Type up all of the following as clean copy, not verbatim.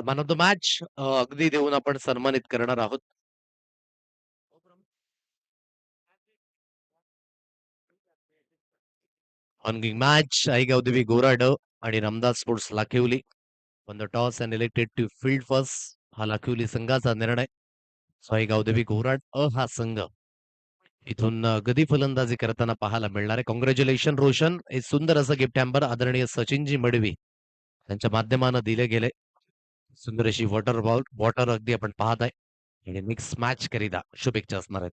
Man of the match अगदी देऊन आपण सन्मानित करणार आहोत. ऑनगोइंग मॅच आईगावदेवी गोराड आणि Ramdas sports Lakhivali. On the toss and elected to field first. हा लाखिवली संघाचा निर्णय. आईगावदेवी गोराड हा संघ इथून गदी फलंदाजी करताना पाहायला मिळणार आहे. कॉंग्रॅच्युलेशन रोशन. हे सुंदर असं गिफ्ट हॅम्पर आदरणीय सचिनजी मडवी त्यांच्या माध्यमानं दिले गेले. सुंदर अशी वॉटर बॉल वॉटर अगदी आपण पाहत आहे आणि मिक्स मॅच करिता शुभेच्छा असणार आहेत.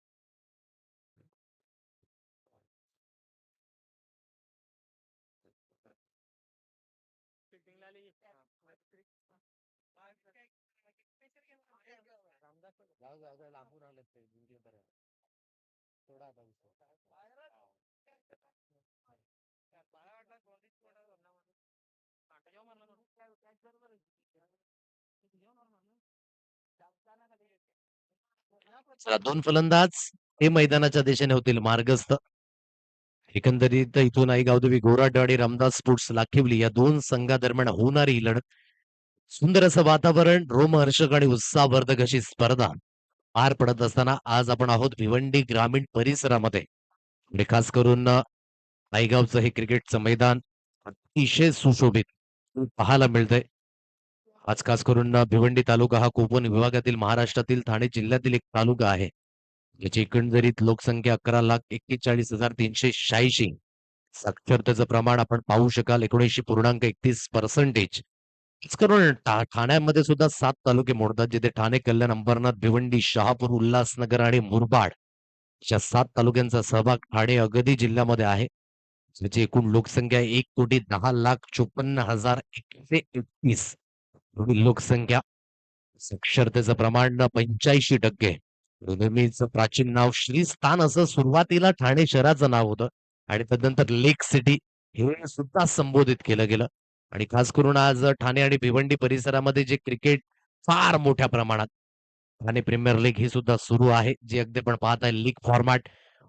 चला, दोन फलंदाज हे मैदानाच्या दिशेने होतील मार्गस्थ. एकंदरीत इथून आई गावदेवी गोराड आणि रामदास स्पोर्ट्स लाखिवली या दोन संघादरम्यान होणारी ही लढत. सुंदर असं वातावरण, रोमहर्षक आणि उत्साहवर्धक अशी स्पर्धा पार पडत असताना आज आपण आहोत भिवंडी ग्रामीण परिसरामध्ये. आणि खास करून आईगावचं हे क्रिकेटचं मैदान अतिशय सुशोभित पाहायला मिळतंय. आज खास करून भिवंडी तालुका हा कोकण विभागातील महाराष्ट्रातील ठाणे जिल्ह्यातील एक तालुका आहे. याची एकंदरीत लोकसंख्या 11,41,386. साक्षरतेचं प्रमाण आपण पाहू शकाल 79.31%. करून ठाण्यामध्ये सुद्धा 7 तालुके मोडतात, जिथे ठाणे, कल्याण, अंबरनाथ, भिवंडी, शहापूर, उल्हासनगर आणि मुरबाड अशा 7 तालुक्यांचा सहभाग ठाणे अगदी जिल्ह्यामध्ये आहे. ज्याची एकूण लोकसंख्या 1,10,54,131 एवढी लोकसंख्या. साक्षरतेचं प्रमाण 85%. नेहमीच प्राचीन नाव श्रीस्थान असं सुरुवातीला ठाणे शहराचं नाव होतं आणि तदनंतर लेक सिटी हे सुद्धा संबोधित केलं गेलं. आणि खास करून आज ठाणे आणि भिवंडी परिसरामध्ये जे क्रिकेट फार मोठ्या प्रमाणात ठाणे प्रीमियर लीग ही सुद्धा सुरू आहे, जी अगदी आपण पाहत आहे लीग फॉर्मॅट,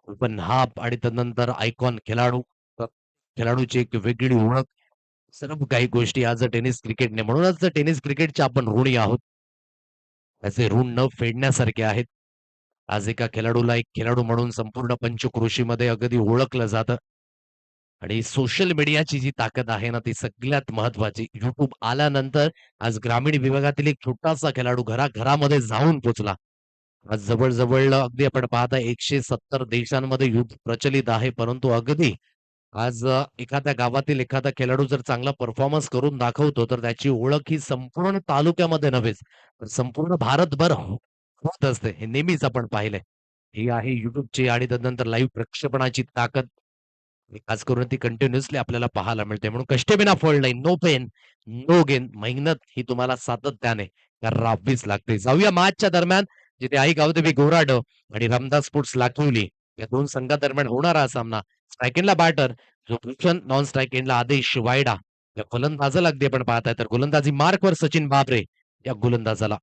ओपन हाफ आणि तदनंतर आयकॉन खेळाडू, खेळाडूची एक वेगळी ओळख, सर्व काही गोष्टी आज टेनिस क्रिकेटने, म्हणूनच टेनिस क्रिकेटचे आपण ऋणी आहोत. त्याचे ऋण न फेडण्यासारखे आहेत. आज एका खेळाडूला एक खेळाडू म्हणून संपूर्ण पंचक्रोशीमध्ये अगदी ओळखलं जातं. आणि सोशल मीडियाची जी ताकद आहे ना, ती सगळ्यात महत्वाची. युट्यूब आल्यानंतर आज ग्रामीण विभागातील एक छोटासा खेळाडू घराघरामध्ये जाऊन पोहोचला. आज जवळ-जवळ अगदी आपण पाहता 170 देशांमध्ये युट्यूब प्रचलित आहे. परंतु अगदी आज एखाद्या गावातील एखादा खेळाडू जर चांगला परफॉर्मन्स करून दाखवतो, तर त्याची ओळख ही संपूर्ण तालुक्यामध्ये नव्हेच, तर संपूर्ण भारतभर होत असते. हे नेहमीच आपण पाहिलंय. ही आहे YouTubeची आणि तदनंतर लाईव्ह प्रक्षेपणाची ताकद. खास करून ती कंटिन्युअसली आपल्याला पाहायला मिळते. म्हणून कष्ट बिना फळ नाही, नो पेन नो गेन. मेहनत ही तुम्हाला सातत्याने करावीच लागते. जाऊया मॅचच्या दरम्यान, जिथे आई गावदेवी गोराड आणि रामदास स्पोर्ट्स लाखिवली या दोन संघादरम्यान होणारा हा सामना. स्ट्राईक एंडला बॅटर जो भूषण, नॉन स्ट्राईक एंडला आदेश वायडा या फलंदाजाला अगदी आपण पाहताय, तर गोलंदाजी मार्कवर सचिन बाबरे या गोलंदाजाला.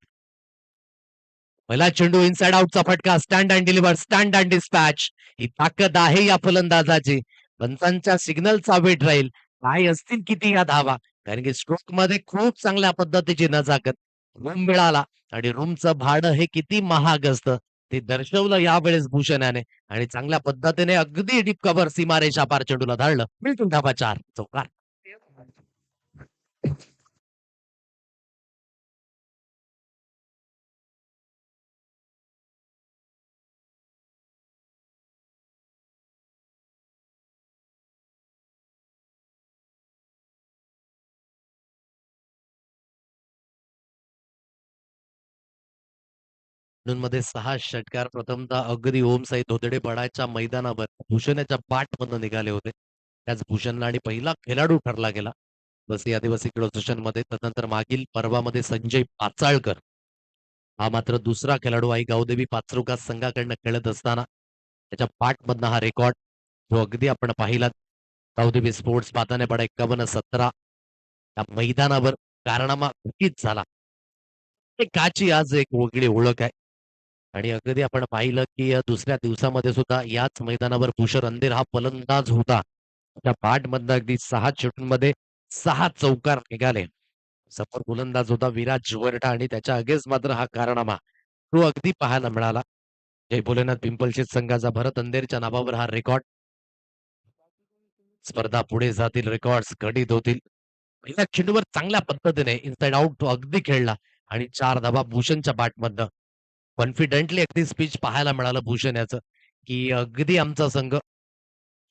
पहिला चेंडू इनसाइड आउटचा फटका, stand and deliver, stand and dispatch. ही ताकद आहे या फलंदाजाची. पंचांच्या सिग्नलचा वेट राहील. काय असतील किती या धावा, कारण की स्ट्रोक मध्ये खूप चांगल्या पद्धतीची नजाकत. रूम मिळाला आणि रूमचं भाडं हे किती महाग असतं ते दर्शवलं यावेळेस भूषण याने. आणि चांगल्या पद्धतीने अगदी डीप कव्हर सीमारेषा पार चेंडूला धाडलं. मिळतो धावा 4 चौकार. मध्ये 6 षटकार प्रथमतः अगदी ओमसाई धोदडे पडायच्या मैदानावर भूषणाच्या मधून निघाले होते. त्याच भूषणला आणि पहिला खेळाडू ठरला गेला बसी आदिवासी क्रिकेट मध्ये. त्यानंतर मागील पर्वामध्ये संजय पाचाळकर हा मात्र दुसरा खेळाडू आई गावदेवी पाचरुका संघाकडनं खेळत असताना त्याच्या पाठमधनं हा रेकॉर्ड जो अगदी आपण पाहिला. गावदेवी स्पोर्ट्स पाताने पडा 51-17 त्या मैदानावर कारनामा उचित झाला. काची आज एक वेगळी ओळख आहे. आणि अगदी आपण पाहिलं की दुसऱ्या दिवसामध्ये सुद्धा याच मैदानावर भूषण अंधेर हा फलंदाज होता. त्या मधनं अगदी 6 चेंडूंमध्ये 6 चौकार निघाले. समोर गोलंदाज होता विराट जुवरटा आणि त्याच्या अगेन्स्ट मात्र हा कारनामा तो अगदी पाहायला मिळाला. जय भोलेनाथ पिंपळशेत संघाचा भरत अंधेरच्या नावावर हा रेकॉर्ड. स्पर्धा पुढे जातील, रेकॉर्ड्स घटित होतील. पहिल्या चेंडूवर चांगल्या पद्धतीने इनसाइड आउट तो अगदी खेळला आणि 4 धावा भूषणच्या बॅटमधनं. कॉन्फिडेंटली अगदी स्पीच पाहायला मिळालं भूषण याचं, की अगदी आमचा संघ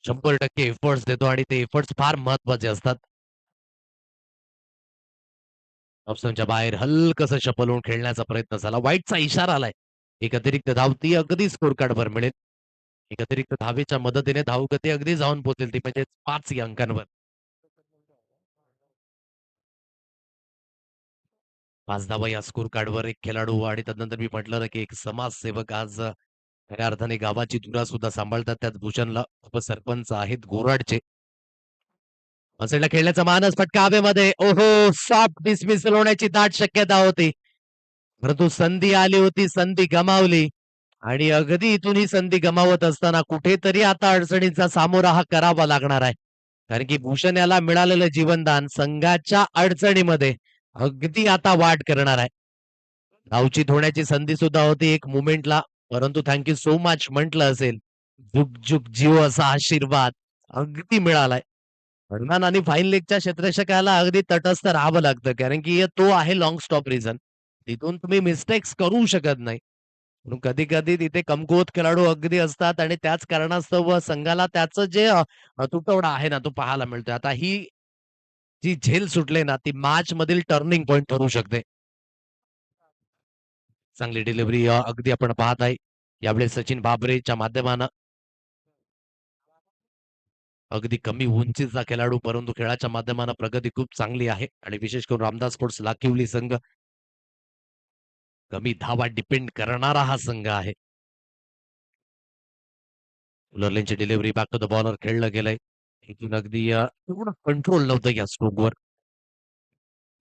100% एफर्ट्स देतो आणि ते एफर्ट्स फार महत्वाचे असतात. ऑप्शनच्या बाहेर हलकसं शपलवून खेळण्याचा प्रयत्न झाला. वाईटचा इशारा आलाय. एक अतिरिक्त धाव ती अगदी स्कोर कार्डवर मिळेल. एक अतिरिक्त धावेच्या मदतीने धावगती अगदी जाऊन पोहोचेल ती म्हणजे 5 या अंकांवर. 5 धावा या स्कोर कार्डवर एक खेळाडू आणि त्यानंतर मी म्हटलं ना, की एक समाजसेवक आज खऱ्या अर्थाने गावाची धुरा सुद्धा सांभाळतात. त्यात भूषणला उपसरपंच आहेत गोराडचे. वसईला खेळण्याचा मानस फटका हवेमध्ये. ओहो! सॉफ्ट डिसमिसल होण्याची दाट शक्यता होती. परंतु संधी आली होती, संधी गमावली आणि अगदी इथून ही संधी गमावत असताना कुठेतरी आता अडचणींचा सामोरा हा करावा लागणार आहे. कारण की भूषण याला मिळालेलं जीवनदान संघाच्या अडचणीमध्ये अगदी आता वाट करणार आहे. धावचीत होण्याची संधी सुद्धा होती एक मोमेंटला. परंतु थँक यू सो मच म्हटलं असेल. जुग जुग जिओ असा आशीर्वाद अगदी मिळालाय. फर्मान आणि फाईन लेगच्या क्षेत्ररक्षकाला अगदी तटस्थ राहावं लागतं. कारण की तो आहे लाँग स्टॉप रिझन. तिथून तुम्ही मिस्टेक्स करू शकत नाही. म्हणून कधी-कधी तिथे कमकुवत खेळाडू अगदी असतात आणि त्याच कारणास्तव संघाला त्याचं जे तुटवडा आहे ना, तो पाहायला मिळतोय. आता ही जी झेल सुटली ना, ती मॅचमधील टर्निंग पॉइंट ठरू शकते. चांगली डिलिव्हरी अगदी आपण पाहत आहे. यावेळेस सचिन बाबरेच्या माध्यमानं अगदी कमी उंचीचा खेळाडू, परंतु खेळाच्या माध्यमानं प्रगती खूप चांगली आहे आणि विशेष करून रामदास स्पोर्ट्स लाखिवली संघ कमी धावा डिपेंड करणारा हा संघ आहे. लर्लिनची delivery back to the bowler खेळलं गेलंय. इथून अगदी एवढं कंट्रोल नव्हतं या स्ट्रोकवर.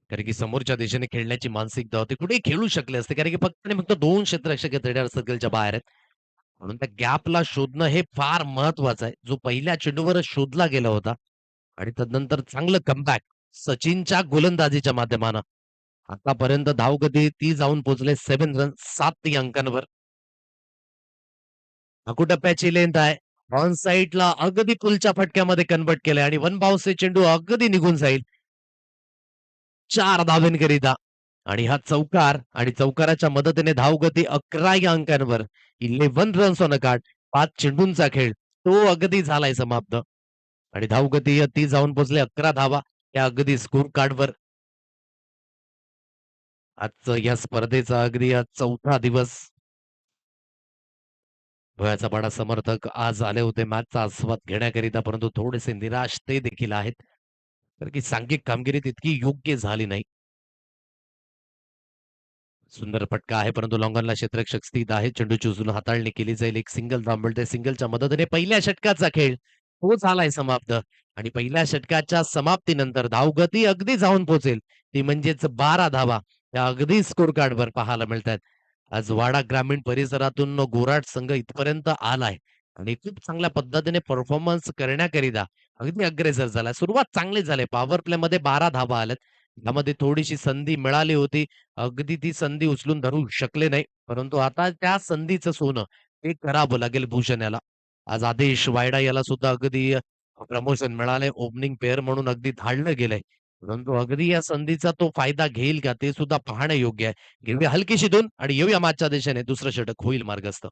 कारण की समोरच्या दिशेने खेळण्याची मानसिकता होती. कुठेही खेळू शकले असते. कारण की फक्त आणि फक्त 2 क्षेत्ररक्षक रेडर सर्कलच्या बाहेर आहेत. म्हणून त्या गॅपला शोधणं हे फार महत्वाचं आहे. जो पहिल्या चेंडूवरच शोधला गेला होता आणि तदनंतर चांगलं कमबॅक सचिनच्या गोलंदाजीच्या माध्यमानं. आतापर्यंत धावगती ती जाऊन पोहोचले 7 रन 7 अंकांवर. टप्प्याची लेंथ आहे. ऑन साइडला अगदी पुलच्या फटक्यामध्ये कन्व्हर्ट केलंय आणि वन बाउन्सचे चेंडू अगदी निघून जाईल. 4 धावेंकरिता आणि हा चौकार आणि चौकाराच्या मदतीने धावगती 11 या अंकांवर. 11 रन्स ऑन अ कार्ड. 5 चेंडूंचा खेळ. तो अगदी झालाय समाप्त आणि धावगती ती जाऊन पोहोचले 11 धावा. त्या अगदी स्कोर कार्डवर. आजचं या स्पर्धेचा अगदी चौथा दिवस. भुयाचा पाडा समर्थक आज आले होते मॅचचा आस्वाद घेण्याकरिता, परंतु थोडेसे निराश ते देखील आहेत. कारण की सांघिक कामगिरी तितकी योग्य झाली नाही. सुंदर फटका आहे, परंतु लॉंगॉनला क्षेत्ररक्षक स्थित आहे. चेंडूची उचलून हाताळणी केली जाईल. एक सिंगल धाव मिळते. सिंगलच्या मदतीने पहिल्या षटकाचा खेळ तो झालाय समाप्त आणि पहिल्या षटकाच्या समाप्तीनंतर धावगती अगदी जाऊन पोहोचेल. ती म्हणजेच 12 धावा त्या अगदी स्कोर कार्डवर पाहायला मिळतात. आज वाडा ग्रामीण परिसरातून गोराट संघ इथपर्यंत आलाय आणि खूप चांगल्या पद्धतीने परफॉर्मन्स करण्याकरिता अगदी अग्रेसर झाला. सुरुवात चांगली झाली. पॉवर प्लेमध्ये 12 धावा आल्यात. यामध्ये थोडीशी संधी मिळाली होती. अगदी ती संधी उचलून धरू शकले नाही. परंतु आता त्या संधीचं सोनं हे करावं लागेल भूषण याला. आज आदेश वायडा याला सुद्धा अगदी प्रमोशन मिळालंय. ओपनिंग पेअर म्हणून अगदी धाडलं गेलंय. परंतु अगदी या संधीचा तो फायदा घेईल का ते सुद्धा पाहणं योग्य आहे. घेऊया हलकीशी धून आणि येऊया मागच्या दिशेने दुसरं षटक होईल मार्गस्थ.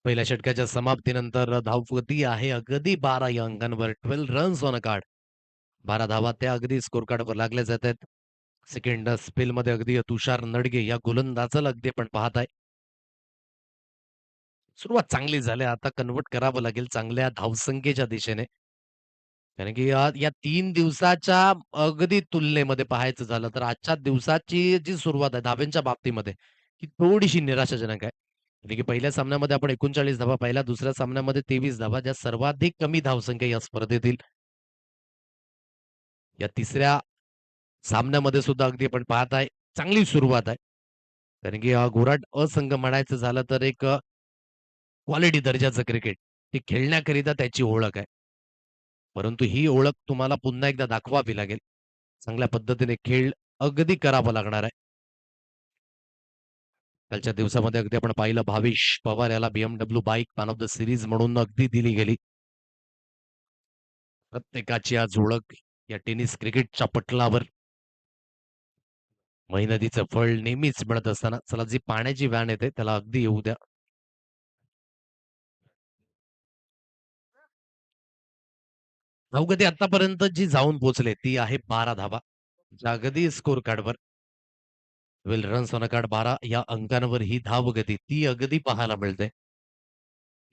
पहिल्या षटकाच्या समाप्तीनंतर धावगती आहे अगदी 12 या अंकांवर. 12 रन्स ऑन अ कार्ड. 12 धावा त्या अगदी स्कोर कार्डवर लागल्या जात आहेत. सेकंड स्पेलमध्ये अगदी तुषार नडगे या गोलंदाजाला अगदी आपण पाहत आहे. सुरुवात चांगली झाली. आता कन्व्हर्ट करावं लागेल चांगल्या धावसंख्येच्या दिशेने. कारण की या 3 दिवसाच्या अगदी तुलनेमध्ये पाहायचं झालं तर आजच्या दिवसाची जी सुरुवात आहे धाब्यांच्या बाबतीमध्ये, ही थोडीशी निराशाजनक आहे. कारण की पहिल्या सामन्यामध्ये आपण 39 धावा पाहिल्या, दुसऱ्या सामन्यामध्ये 23 धावा, ज्या सर्वाधिक कमी धावसंख्या या स्पर्धेतील. या तिसऱ्या सामन्यामध्ये सुद्धा अगदी आपण पाहत आहे, चांगली सुरुवात आहे. कारण की घोराट असंघ म्हणायचं झालं तर एक क्वालिटी दर्जाचं क्रिकेट. ते खेळण्याकरिता त्याची ओळख आहे. परंतु ही ओळख तुम्हाला पुन्हा एकदा दाखवावी लागेल. चांगल्या पद्धतीने खेळ अगदी करावा लागणार आहे. कालच्या दिवसामध्ये अगदी आपण पाहिलं भावेश पवार याला BMW bike man of the series म्हणून अगदी दिली गेली. प्रत्येकाची आज ओळख या टेनिस क्रिकेटच्या पटलावर मेहनतीचं फळ नेहमीच मिळत असताना चला जी पाण्याची व्हॅन येते त्याला अगदी येऊ द्या. धावगती आतापर्यंत जी जाऊन पोहोचले ती आहे 12 धावा. जागतिक स्कोर कार्डवर 12 रन्स ऑन अ कार्ड 12 या अंकांवर ही धावगती ती अगदी पाहायला मिळते.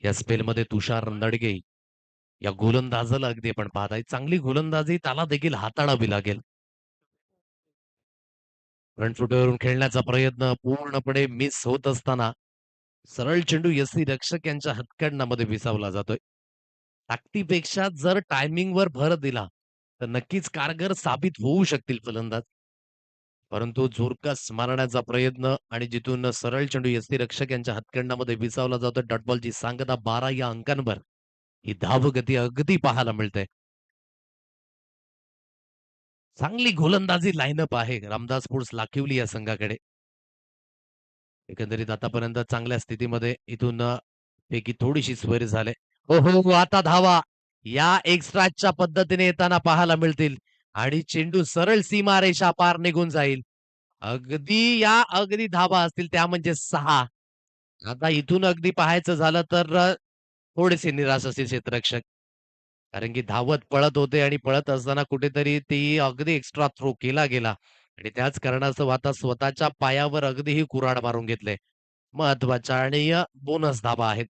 या स्पेलमध्ये तुषार नडगे या गोलंदाजाला अगदी आपण पाहत आहे. चांगली गोलंदाजी त्याला देखील हाताळावी लागेल. फ्रंट फुटवरून खेळण्याचा प्रयत्न पूर्णपणे मिस होत असताना सरळ चेंडू यष्टी रक्षक यांच्या हातकंडामध्ये विसावला जातोय. ताकदीपेक्षा जर टायमिंगवर भर दिला, तर नक्कीच कारगर साबित होऊ शकतील फलंदाज. परंतु जोरकस मारण्याचा प्रयत्न आणि जिथून सरळ चेंडू यष्टीरक्षक यांच्या हातकंडामध्ये विसावला जातो. डॉट बॉलची सांगता 12 या अंकांवर. ही धावगती अगदी पाहायला मिळते. चांगली गोलंदाजी लाईनअप आहे रामदास स्पोर्ट्स लाखिवली या संघाकडे. एकंदरीत आतापर्यंत चांगल्या स्थितीमध्ये इथून पैकी थोडीशी स्वर झाले. हो, हो, आता धावा या एक्स्ट्राच्या पद्धतीने येताना पाहायला मिळतील आणि चेंडू सरळ सीमारेषा पार निघून जाईल. अगदी धावा असतील त्या म्हणजे 6. आता इथून अगदी पाहायचं झालं तर थोडेसे निराश असतील क्षेत्ररक्षक. कारण की धावत पळत होते आणि पळत असताना कुठेतरी ती अगदी एक्स्ट्रा थ्रो केला गेला आणि त्याच कारणास्तव आता स्वतःच्या पायावर अगदी ही कुऱ्हाड मारून घेतले. महत्वाच्या आणि बोनस धावा आहेत.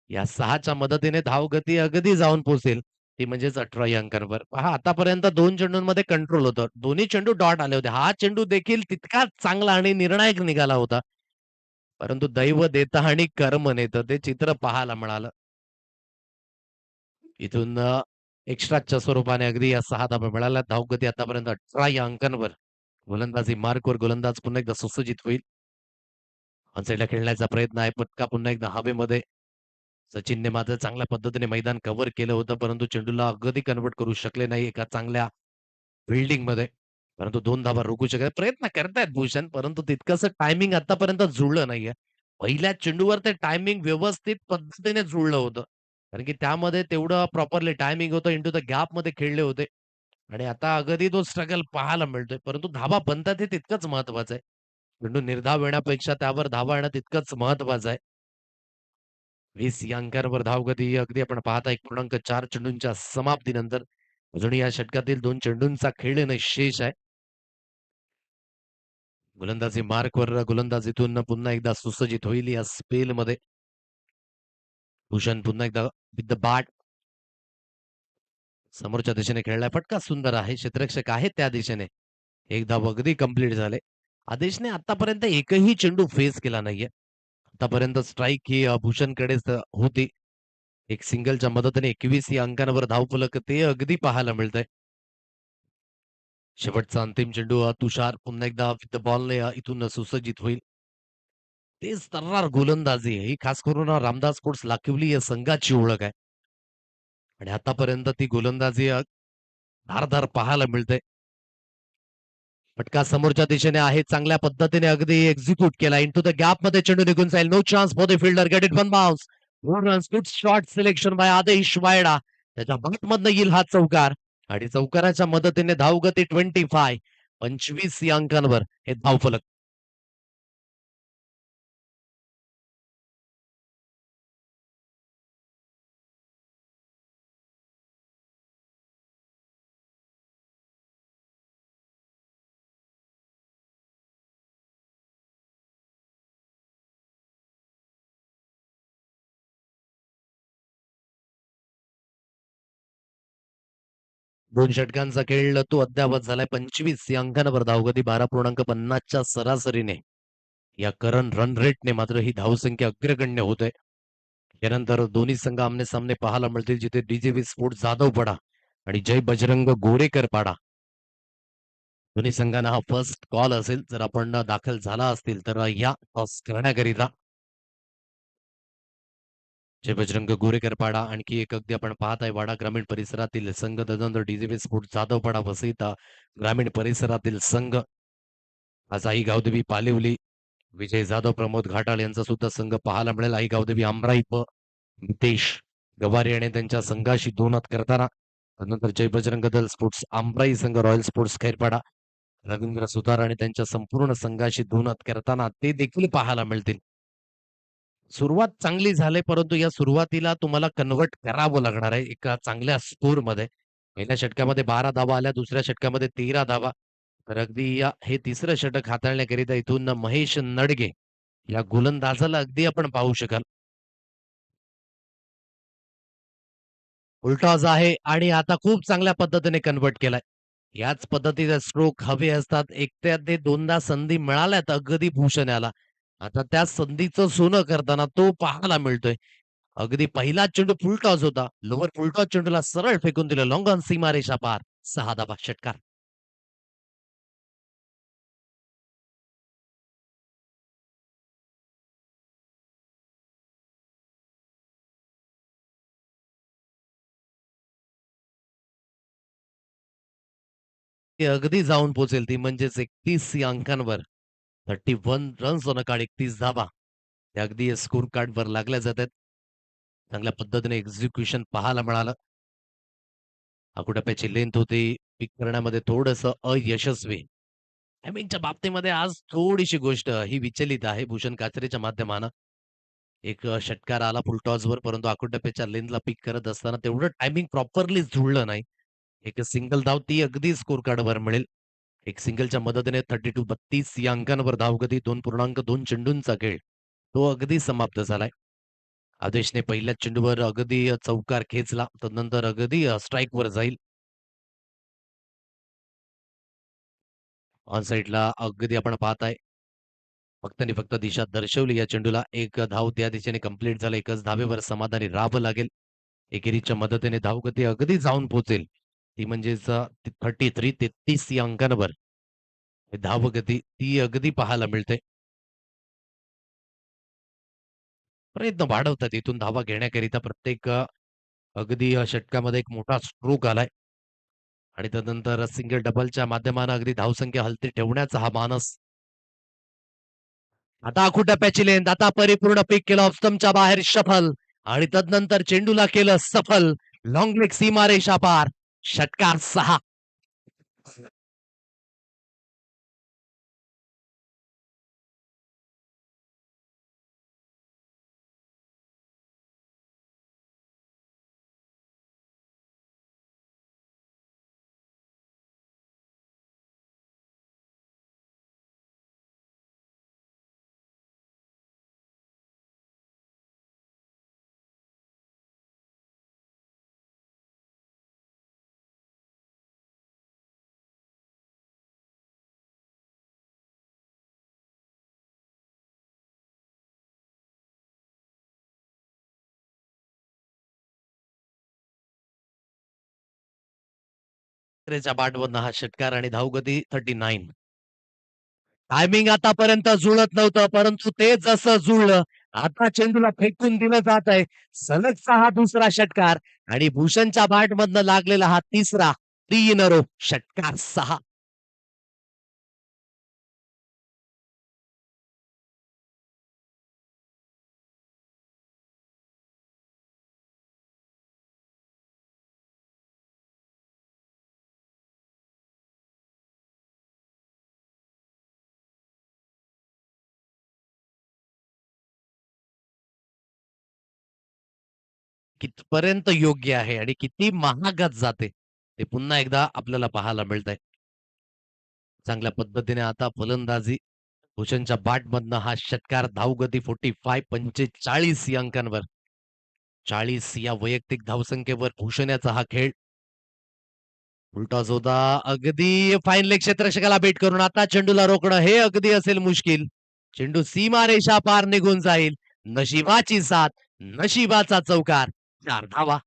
या 6च्या मदतीने धावगती अगदी जाऊन पोहोचेल. ती म्हणजेच 18 या अंकांवर. पहा आतापर्यंत 2 चेंडूंमध्ये कंट्रोल होतं. दोन्ही चेंडू डॉट आले होते. हा चेंडू देखील तितकाच चांगला आणि निर्णायक निघाला होता. परंतु दैव देतं आणि कर्म नेतं ते चित्र पाहायला मिळालं. इथून एक्स्ट्राच्या स्वरूपाने अगदी या 6 धावा मिळाल्या. धावगती आतापर्यंत 18 या अंकांवर. गोलंदाजी मार्कवर गोलंदाज पुन्हा एकदा सुसज्जित होईल. ऑन साइडला खेळण्याचा प्रयत्न आहे. पटका पुन्हा एकदा हवेमध्ये. सचिनने मात्र चांगल्या पद्धतीने मैदान कव्हर केलं होतं, परंतु चेंडूला अगदी कन्व्हर्ट करू शकले नाही एका चांगल्या फिल्डिंगमध्ये. परंतु 2 धावा रोखू शकत प्रयत्न करतायत भूषण, परंतु तितकंसं टायमिंग आतापर्यंत जुळलं नाहीये. पहिल्या चेंडूवर ते टायमिंग व्यवस्थित पद्धतीने जुळलं होतं. कारण की त्यामध्ये तेवढं प्रॉपरली टायमिंग होतं, इंटू द गॅपमध्ये खेळले होते आणि आता अगदी तो स्ट्रगल पाहायला मिळतोय. परंतु धावा बनतात हे तितकंच महत्वाचं आहे. चेंडू निर्धाव येण्यापेक्षा त्यावर धावा येणं तितकंच महत्वाचं आहे. 20 या अंकांवर धावगती अगदी आपण पाहता 1.4 चेंडूंच्या समाप्तीनंतर अजून या षटकातील 2 चेंडूंचा खेळ येणं शेष आहे. गोलंदाजी मार्कवर गोलंदाजीतून पुन्हा एकदा सुसज्जित होईल या स्पेलमध्ये. भूषण पुन्हा एकदा विथ द बॅट समोरच्या दिशेने खेळलाय. फटका सुंदर आहे. क्षेत्ररक्षक आहेत त्या दिशेने. एक धाव अगदी कंप्लीट झाले. आदेशने आतापर्यंत एकही चेंडू फेस केला नाहीये. आतापर्यंत स्ट्राईक ही भूषणकडेच होती. एक सिंगलच्या मदतीने 21 या अंकांवर धावफलक ते अगदी पाहायला मिळतंय. शेवटचा अंतिम चेंडू तुषार पुन्हा एकदा विथ द बॉलने इथून सुसज्जित होईल. तेच तर्रार गोलंदाजी ही खास करून रामदास स्पोर्ट्स लाखिवली या संघाची ओळख आहे. आणि आतापर्यंत ती गोलंदाजी धारदार पाहायला मिळते. फटका समोरच्या दिशेने आहे. चांगल्या पद्धतीने अगदी एक्झिक्यूट केला. इंटू द गॅपमध्ये चेंडू निघून जाईल. No chance for the fielder. Get it one bounce. 4 runs. Good shot selection by Adesh Wayda. त्याच्या बॅटमधनं येईल हा चौकार आणि चौकाराच्या मदतीने धावगती 25 25 या अंकांवर हे धावफलक. 2 षटकांचा खेळ तो अद्यावत झालाय. 25 या अंकांवर धावगती 12.50 च्या सरासरीने. या करंट रन रेटने मात्र ही धावसंख्या अग्रगण्य होते. यानंतर दोन्ही संघ आमने-सामने पाहायला मिळतील जिथे डी स्पोर्ट जाधवपाडा आणि जय बजरंग गोरेकर पाडा. दोन्ही संघांना हा फर्स्ट कॉल असेल. जर आपण दाखल झाला असतील तर या टॉस करण्याकरिता जय बजरंग गोरेकर पाडा आणखी एक अगदी आपण पाहत आहे वाडा ग्रामीण परिसरातील संघ तदनंतर डी स्पोर्ट जाधवपाडा वसईता ग्रामीण परिसरातील संघ आज आई गावदेवी पालिवली विजय जाधव प्रमोद घाटाळ यांचा सुद्धा संघ पाहायला मिळेल. आई गावदेवी आमराई प नितेश गवारे आणि त्यांच्या संघाशी दोनात करताना त्यानंतर जय बजरंग दल स्पोर्ट्स आमराई संघ रॉयल स्पोर्ट्स खैरपाडा रवींद्र सुतार आणि त्यांच्या संपूर्ण संघाशी दोनात करताना ते देखील पाहायला मिळतील. सुरुवात चांगली झाली परंतु या सुरुवातीला तुम्हाला कन्व्हर्ट करावं लागणार आहे एका चांगल्या स्कोरमध्ये. पहिल्या षटकामध्ये 12 धावा आल्या, दुसऱ्या षटकामध्ये 13 धावा. तर अगदी हे तिसरं षटक हाताळण्याकरिता इथून महेश नडगे या गोलंदाजाला अगदी आपण पाहू शकाल. फुलटॉस आहे आणि आता खूप चांगल्या पद्धतीने कन्व्हर्ट केलाय. याच पद्धतीचे स्ट्रोक हवे असतात. एकट्या ते दोनदा संधी मिळाल्यात अगदी भूषण याला. आता त्या संधीचं सोनं करताना तो पाहायला मिळतोय. अगदी पहिला चेंडू फुलटॉस होता. लोवर फुलटॉस चेंडूला सरळ फेकून दिलं. लाँग ऑन सीमारेषा पार. 6 धावा षटकार. ते अगदी जाऊन पोहोचेल ती म्हणजेच 31 या अंकांवर. 31 रन्स ऑन अ कार्ड 31 धावा. त्या अगदी स्कोर कार्डवर लागल्या जातात. चांगल्या पद्धतीने एक्झिक्युशन पाहायला मिळालं. अकुटप्याची लेंथ होती. पिक करण्यामध्ये थोडंसं अयशस्वी. टायमिंगच्या बाबतीमध्ये आज थोडीशी गोष्ट ही विचलित आहे भूषण काचरेच्या माध्यमानं. एक षटकार आला फुलटॉसवर परंतु आकुटप्याच्या लेनला पिक करत असताना तेवढं टायमिंग प्रॉपरली जुळलं नाही. एक सिंगल धाव ती अगदी स्कोर कार्डवर मिळेल. एक सिंगलच्या मदतीने 32 या अंकांवर धावगती 2.2 चेंडूंचा खेळ. तो अगदी समाप्त झालाय. आदेशने पहिल्याच चेंडूवर अगदी चौकार खेचला. तदनंतर अगदी स्ट्राईकवर जाईल. ऑन साइडला अगदी आपण पाहताय. फक्त आणि फक्त दिशा दर्शवली या चेंडूला. एक धाव त्या दिशेने कंप्लीट झालं. एकच धावेवर समाधानी राहावं लागेल. एकेरीच्या मदतीने धावगती अगदी जाऊन पोहोचेल. ती म्हणजेच 33 या अंकांवर धावगती ती अगदी पाहायला मिळते. प्रयत्न वाढवतात इथून धावा घेण्याकरिता प्रत्येक अगदी षटकामध्ये एक मोठा स्ट्रोक आलाय. आणि त्यानंतर सिंगल डबलच्या माध्यमानं अगदी धावसंख्या हलती ठेवण्याचा हा मानस. आता आखूटप्प्याची लेंथ आता परिपूर्ण पिक केलं ऑफ स्टंपच्या बाहेर सफल आणि तदनंतर चेंडूला केलं सफल. लॉंग लेग सीमारेषा पार. षटकार 6. च्या बाटवरनं हा षटकार आणि धावगती 39. टायमिंग आतापर्यंत जुळत नव्हतं, परंतु ते जसं जुळलं, आता चेंडूला फेकून दिलं जात आहे. सलगचा हा दुसरा षटकार आणि भूषणच्या बॅटमधनं लागलेला हा तिसरा 3 इन अ रो षटकार 6. कितपर्यंत योग्य आहे आणि किती महागात जाते, ते पुन्हा एकदा आपल्याला पाहायला मिळतंय. चांगल्या पद्धतीने आता फलंदाजी भूषणच्या बॅटमधनं हा षटकार धावगती 45 या अंकांवर. 40 या वैयक्तिक धावसंख्येवर भूषण याचा हा खेळ फुलटॉस होता. अगदी फाईन लेग क्षेत्ररक्षकाला बेट करून आता चेंडूला रोखणं हे अगदी असेल मुश्किल. चेंडू सीमारेषा पार निघून जाईल. नशिबाची साथ, नशिबाचा चौकार. 4 धावा.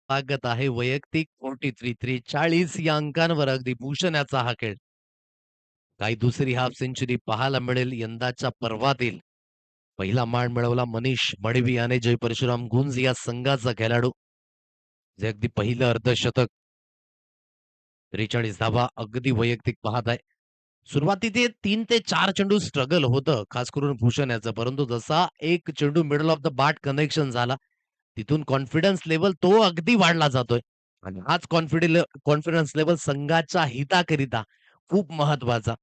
स्वागत आहे वैयक्तिक 43 43 या अंकांवर अगदी भूषणाचा हा खेळ. काही दुसरी हाफ सेंचुरी पाहायला मिळेल यंदाच्या पर्वातील. पहिला मान मिळवला मनीष मडवी याने. जय परशुराम गुंज या संघाचा खेळाडू. जे अगदी पहिलं अर्धशतक 43 धावा अगदी वैयक्तिक पाहत आहे. सुरुवातीचे 3 ते 4 चेंडू स्ट्रगल होतं, खास करून भूषण याचं. परंतु जसा एक चेंडू middle of the bat connection झाला, तिथून कॉन्फिडन्स लेव्हल तो अगदी वाढला जातोय. आणि हाच कॉन्फिडन्स लेव्हल संघाच्या हिताकरिता खूप महत्वाचा.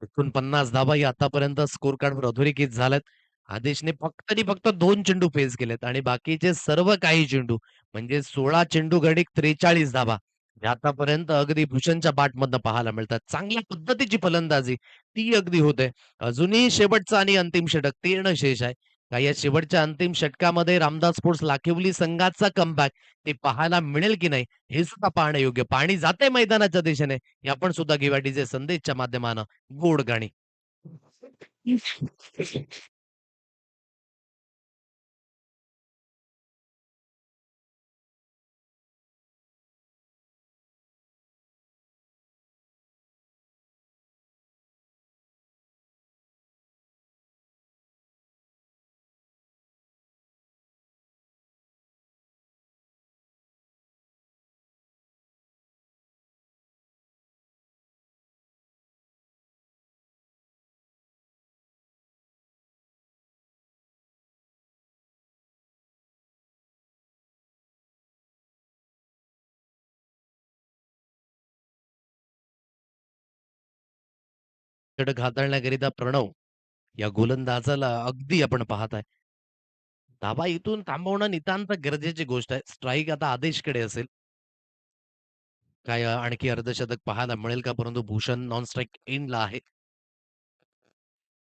49 धावा या आतापर्यंत स्कोर कार्डवर अधोरेखित झाल्यात. आदेशने फक्त आणि फक्त 2 चेंडू फेस केलेत आणि बाकीचे सर्व काही चेंडू म्हणजे 16 चेंडू गडिक 43 धावा हे आतापर्यंत अगदी भूषणच्या बॅटमधनं पाहायला मिळतात. चांगल्या पद्धतीची फलंदाजी ती अगदी होते. अजूनही शेवटचा आणि अंतिम षटक ते येणं शेष आहे. का या शेवटच्या अंतिम षटकामध्ये रामदास स्पोर्ट्स लाखिवली संघाचा कमबॅक ते पाहायला मिळेल की नाही हे सुद्धा पाहणं योग्य. पाणी जाते मैदानाच्या दिशेने हे आपण सुद्धा घेऊया डीजे संदेशच्या माध्यमानं गोड गाणी. षटक हाताळण्याकरिता प्रणव या गोलंदाजाला अगदी आपण पाहत आहे. धाबा इथून थांबवणं नितांत गरजेची गोष्ट आहे. स्ट्राईक आता आदेशकडे असेल. काय आणखी अर्धशतक पाहायला मिळेल का? परंतु भूषण नॉन स्ट्राईक इनला आहे.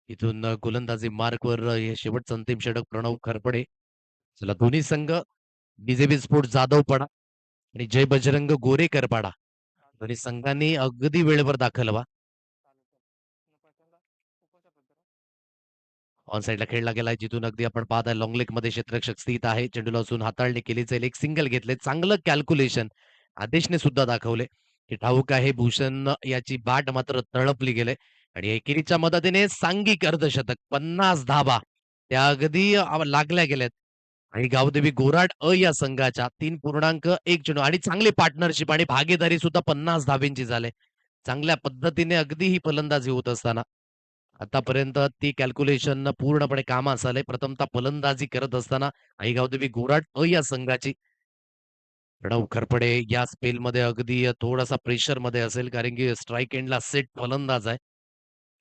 इथून गोलंदाजी मार्कवर हे शेवटचं अंतिम षटक प्रणव खरपडे. चला दोन्ही संघ बीजेपी स्पोर्ट्स जाधवपाडा आणि जय बजरंग गोरेकरपाडा दोन्ही संघांनी अगदी वेळेवर दाखल व्हा. ऑन साइडला खेळला गेलाय जिथून अगदी आपण पाहताय लॉंग लेग मध्ये क्षेत्ररक्षक स्थित आहे. चेंडूला असून हाताळणी केली जाईल. एक सिंगल घेतले. चांगलं कॅल्क्युलेशन आदेशने सुद्धा दाखवले की ठाऊक आहे भूषण याची बाट मात्र तळपली गेले आणि एकेरीच्या मदतीने सांघिक अर्धशतक 50 धाबा त्या अगदी लागल्या गेल्यात. आणि गावदेवी गोराड या संघाच्या 3.1 चेंडू आणि चांगली पार्टनरशिप आणि भागीदारी सुद्धा 50 धाब्यांची झाले. चांगल्या पद्धतीने अगदी ही फलंदाजी होत असताना आतापर्यंत ती कॅल्क्युलेशन पूर्णपणे कामास आले. प्रथमतः फलंदाजी करत असताना आई गावदेवी गोराड या संघाची प्रणव खरपडे या स्पेलमध्ये अगदी थोडासा प्रेशरमध्ये असेल कारण की स्ट्राईक एंडला सेट फलंदाज आहे.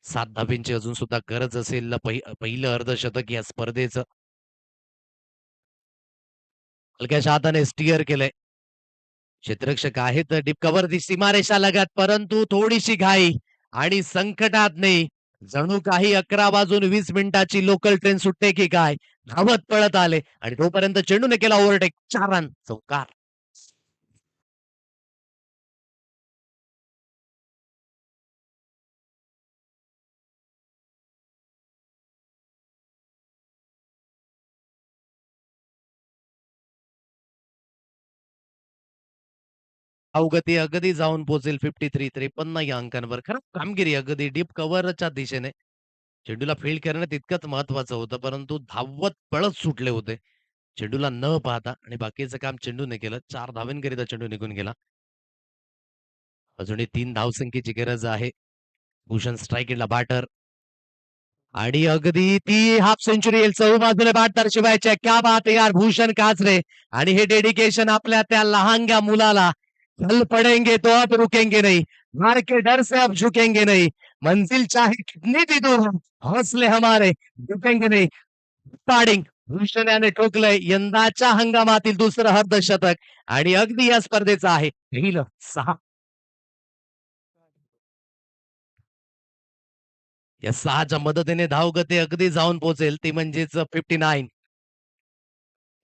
7 धाब्यांची अजून सुद्धा गरज असेल. पहिलं अर्धशतक या स्पर्धेचं हलक्याशा हाताने स्टिअर केलंय. क्षेत्ररक्षक आहेत डीप कव्हरची सीमारेषा लगत परंतु थोडीशी घाई आणि संकटात नाही. जणू काही 11 वाजून 20 मिनिटाची लोकल ट्रेन सुटते की काय धावत पळत आले आणि तोपर्यंत चेंडूने केला ओव्हरटेक 4 रन चौकार. अवगती अगदी जाऊन पोहोचेल 53 या अंकांवर. खरं कामगिरी अगदी डीप कव्हरच्या दिशेने चेंडूला फील्ड करण्यात तितकंच महत्वाचं होतं परंतु धावत पळत सुटले होते. चेंडूला न पाहता आणि बाकीचं काम चेंडूने केलं. 4 धावांकरिता चेंडू निघून गेला. अजूनही 3 धावसंख्येची गरज आहे. भूषण स्ट्राईक एंडला बॅटर आणि अगदी ती हाफ सेंचुरी येईल. चहू बाजूने बॅटर शिवायच्या. क्या बात आहे यार भूषण काचरे आणि हे डेडिकेशन आपल्या त्या लहानग्या मुलाला चल पड़ेंगे तो अब रुकेंगे नहीं, हार के डर से अब झुकेंगे नहीं, मंजिल चाहे कितनी भी दूर हो, हौसले हमारे झुकेंगे नहीं. पाडिंग भूषण याने ठोकलंय यंदाच्या हंगामातील दुसरं अर्धशतक आणि अगदी या स्पर्धेचं आहे पहिलं 6. या 6च्या मदतीने धावगती अगदी जाऊन पोहोचेल ती म्हणजेच 59.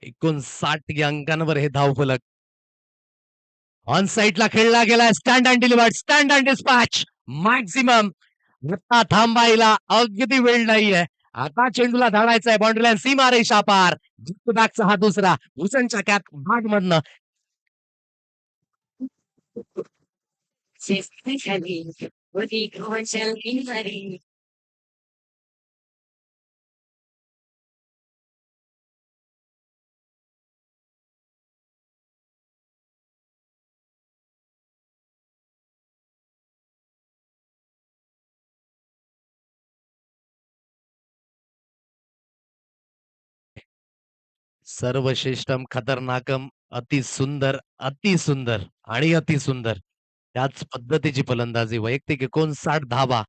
59 या अंकांवर हे धावफलक ऑन साइडला खेळला गेला. Stand and delivered, stand and dispatch maximum. आता थांबायला अगदी वेळ नाहीये. आता चेंडूला धावायचा आहे बाउंड्री लाईन सीमारेषा पार. बॅकचा हा दुसरा भूषणच्या कॅप बॅट मधनं सर्वश्रेष्ठम खतरनाकम अतिसुंदर, अतिसुंदर आणि अतिसुंदर. त्याच पद्धतीची फलंदाजी वैयक्तिक 59 धावा,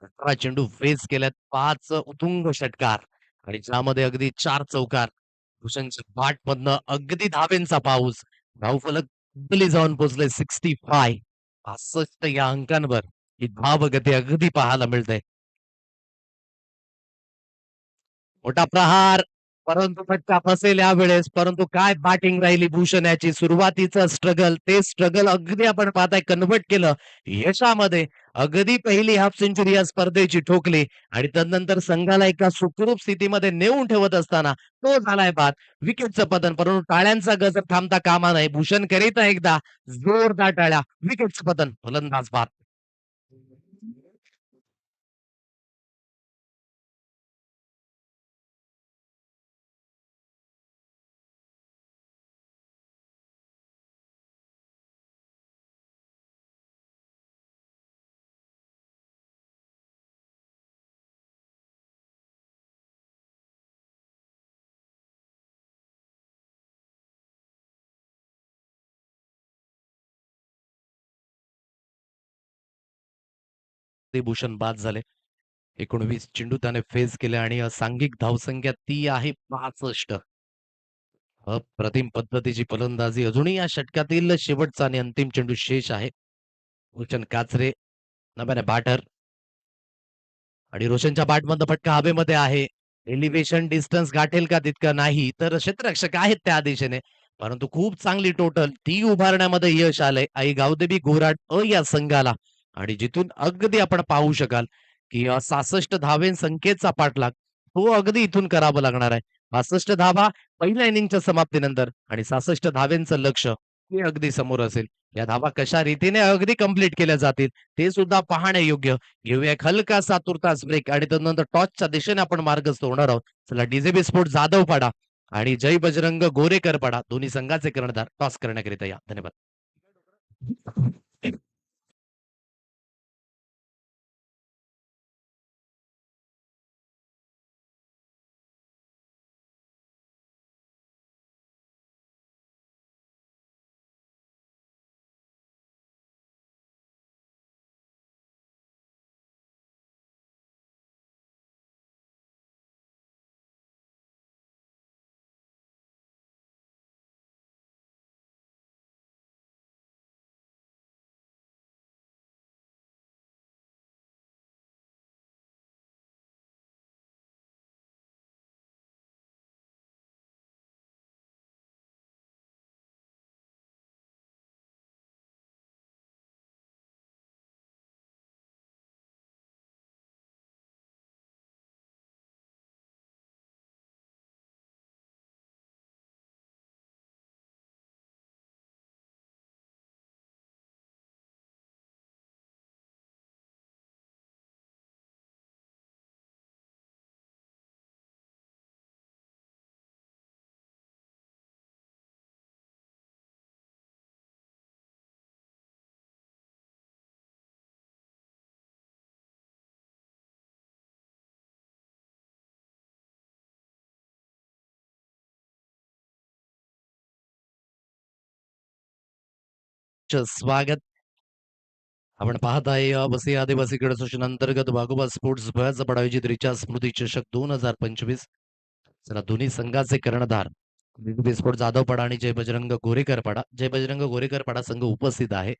18 चेंडू फेस केल्यात, 5 उत्तुंग षटकार आणि ज्यामध्ये अगदी 4 चौकार. भूषणच्या बॅटमधनं अगदी धावेंचा पाऊस. धावफलक खाली जाऊन पोहोचले 65. 65 या अंकांवर ही धावगती अगदी पाहायला मिळते. मोठा प्रहार, परंतु फटका फसेल यावेळेस. परंतु काय बॅटिंग राहिली भूषण याची. सुरुवातीचं स्ट्रगल, ते स्ट्रगल अगदी आपण पाहताय कन्व्हर्ट केलं यशामध्ये. अगदी पहिली हाफ सेंचुरी या स्पर्धेची ठोकली आणि तदनंतर संघाला एका सुखरूप स्थितीमध्ये नेऊन ठेवत असताना तो झालाय बाद. विकेटचं पतन, परंतु टाळ्यांचा गजर थांबता कामा नये. भूषण करीत एकदा जोरदार टाळ्या. विकेटचं पतन, फलंदाज बाद. ते भूषण बाद झाले. 19 चेंडू त्याने फेस केले आणि सांघिक धावसंख्या ती आहे 65. अप्रतिम पद्धतीची फलंदाजी अजूनही या षटकातील शेवटचा आणि अंतिम चेंडू शेष आहे. भूषण काचरे नव्याने बॅटर आणि रोशनच्या बॅटमधनं फटका हवेमध्ये आहे. एलिव्हेशन डिस्टन्स गाठेल का तितकं नाही, तर क्षेत्ररक्षक आहेत त्या दिशेने. परंतु खूप चांगली टोटल ती उभारण्यामध्ये यश आलंय आई गावदेवी घोराड या संघाला आणि जिथून अगदी आपण पाहू शकाल की 66 धावे संख्येचा पाठलाग तो अगदी इथून करावा लागणार आहे. 65 धावा पहिल्या इनिंगच्या समाप्तीनंतर आणि 66 धावेंचं लक्ष हे अगदी समोर असेल. या धावा कशा रीतीने अगदी कंप्लीट केल्या जातील ते सुद्धा पाहण्यायोग्य. घेऊया एक हलकासा तुर्तास ब्रेक आणि त्यानंतर टॉसच्या दिशेने आपण मार्गस्थ होणार आहोत. चला डीजेबी स्पोर्ट जाधव पाडा आणि जय बजरंग गोरेकर पाडा दोन्ही संघाचे कर्णधार टॉस करण्याकरिता या. धन्यवाद. स्वागत. आपण पाहत आहे वसई आदिवासी क्रीडा असोसिएशन अंतर्गत वाघोबा स्पोर्ट्स भुयाचा आयोजित रिचार्ज स्मृती चषक 2025. चला दोन्ही संघाचे कर्णधार विगबी स्पोर्ट जाधवपाडा आणि जय बजरंग गोरेकरपाडा. जय बजरंग गोरेकरपाडा संघ उपस्थित आहे.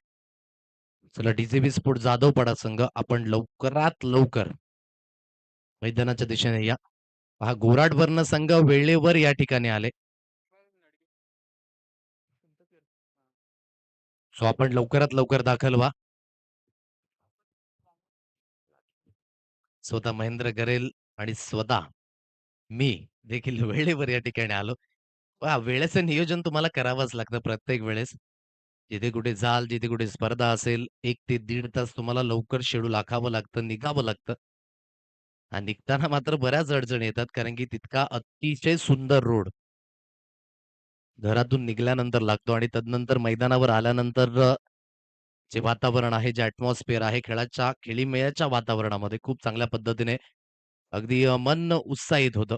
चला डीजेबी स्पोर्ट जाधवपाडा संघ आपण लवकरात लवकर मैदानाच्या दिशेने या. पहा गोराडवर्ण संघ वेळेवर या ठिकाणी आले. सो आपण लवकरात लवकर दाखल व्हा. स्वतः महेंद्र गरेल आणि स्वतः मी देखील वेळेवर या ठिकाणी आलो. पहा वेळेचं नियोजन तुम्हाला करावंच लागतं प्रत्येक वेळेस. जिथे कुठे जाल, जिथे कुठे स्पर्धा असेल, 1 ते 1.5 तास तुम्हाला लवकर शेड्यूल आखावं लागतं, निघावं लागतं. आणि निघताना मात्र बऱ्याच अडचणी येतात कारण की तितका अतिशय सुंदर रोड घरातून निघाल्यानंतर लागतो आणि तदनंतर मैदानावर आल्यानंतर जे वातावरण आहे, जे ॲटमॉस्फिअर आहे खेळीमेळ्याच्या वातावरणामध्ये खूप चांगल्या पद्धतीने अगदी मन उत्साहित होतं.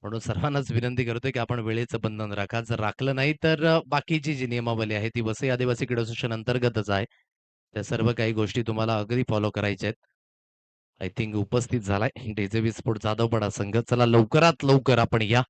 म्हणून सर्वांनाच विनंती करतोय, की आपण वेळेचं बंधन राखा. जर राखलं नाही तर बाकीची जी नियमावली आहे ती वसई आदिवासी क्रीडा असोसिएशन अंतर्गतच आहे. त्या सर्व काही गोष्टी तुम्हाला अगदी फॉलो करायच्या आहेत. आय थिंक उपस्थित झालाय डेझे स्पोर्ट जाधवपाडा संघ. चला लवकरात लवकर आपण या.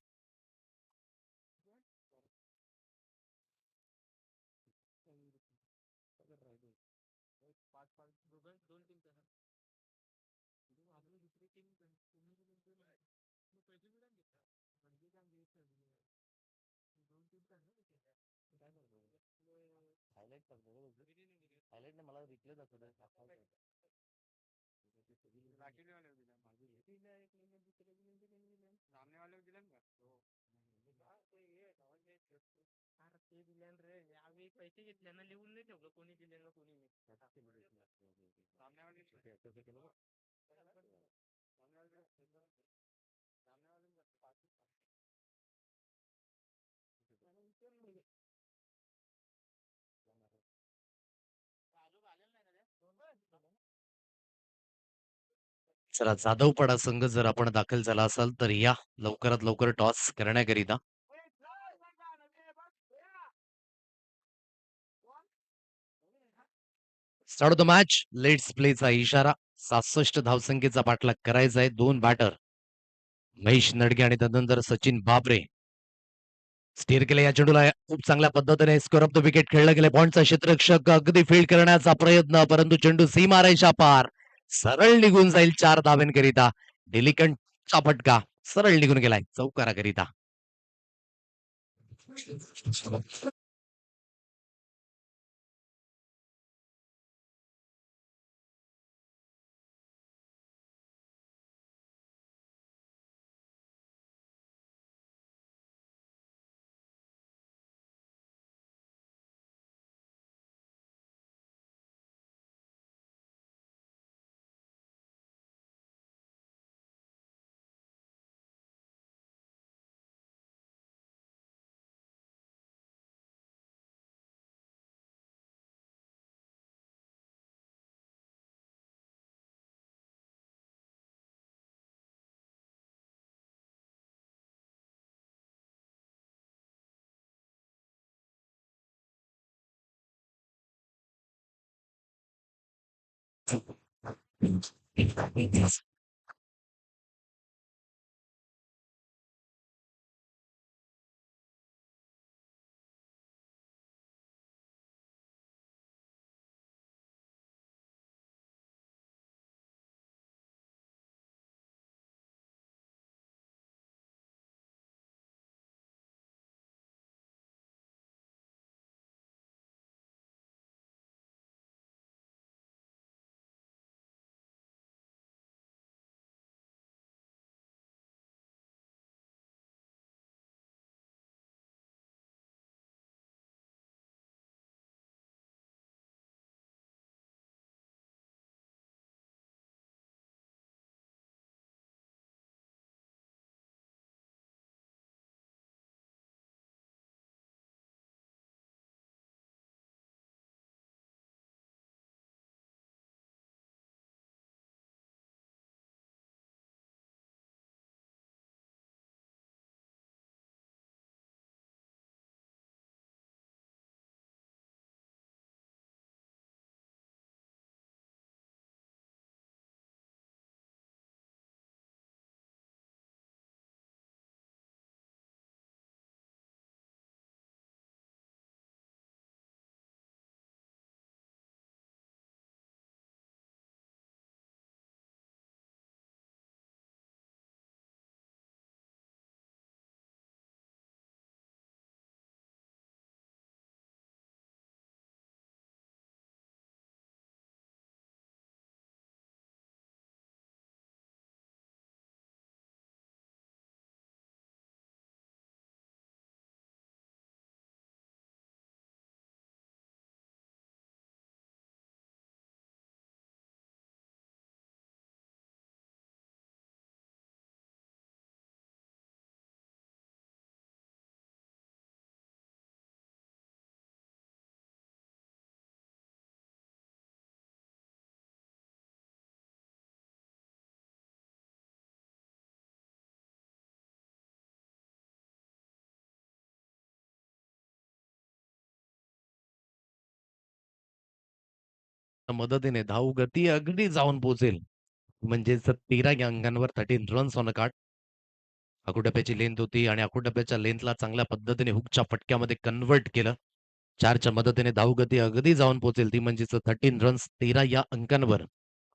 चला जाधवपाडा संघ जर आपण दाखल झाला असाल तर या लवकरात लवकर टॉस करण्याकरिता. Start of the match let's प्लेचा इशारा. 67 धावसंख्येचा पाठलाग करायचा आहे. 2 बॅटर महेश नडगे आणि त्यानंतर सचिन बाबरे स्टीर केले या चेंडूला खूप चांगल्या पद्धतीने स्कोर ऑफ द विकेट खेळलं गेले. पॉइंटचा क्षेत्ररक्षक अगदी फील्ड करण्याचा प्रयत्न परंतु चेंडू सीमारेषा पार सरळ निघून जाईल 4 धाव्यांकरिता. डिलिकंटचा फटका सरळ निघून गेलाय चौकाराकरिता. मदतीने धावगती अगदी जाऊन पोहोचेल. म्हणजेच 13 या अंकांवर 13 रन्स ऑन अ कार्ड. अकुटप्प्याची लेंथ होती आणि अकुटप्प्याच्या लेंथला चांगल्या पद्धतीने हुकच्या फटक्यामध्ये कन्व्हर्ट केलं. 4च्या मदतीने धावगती अगदी जाऊन पोहोचेल ती म्हणजेच 13 रन्स 13 या अंकांवर.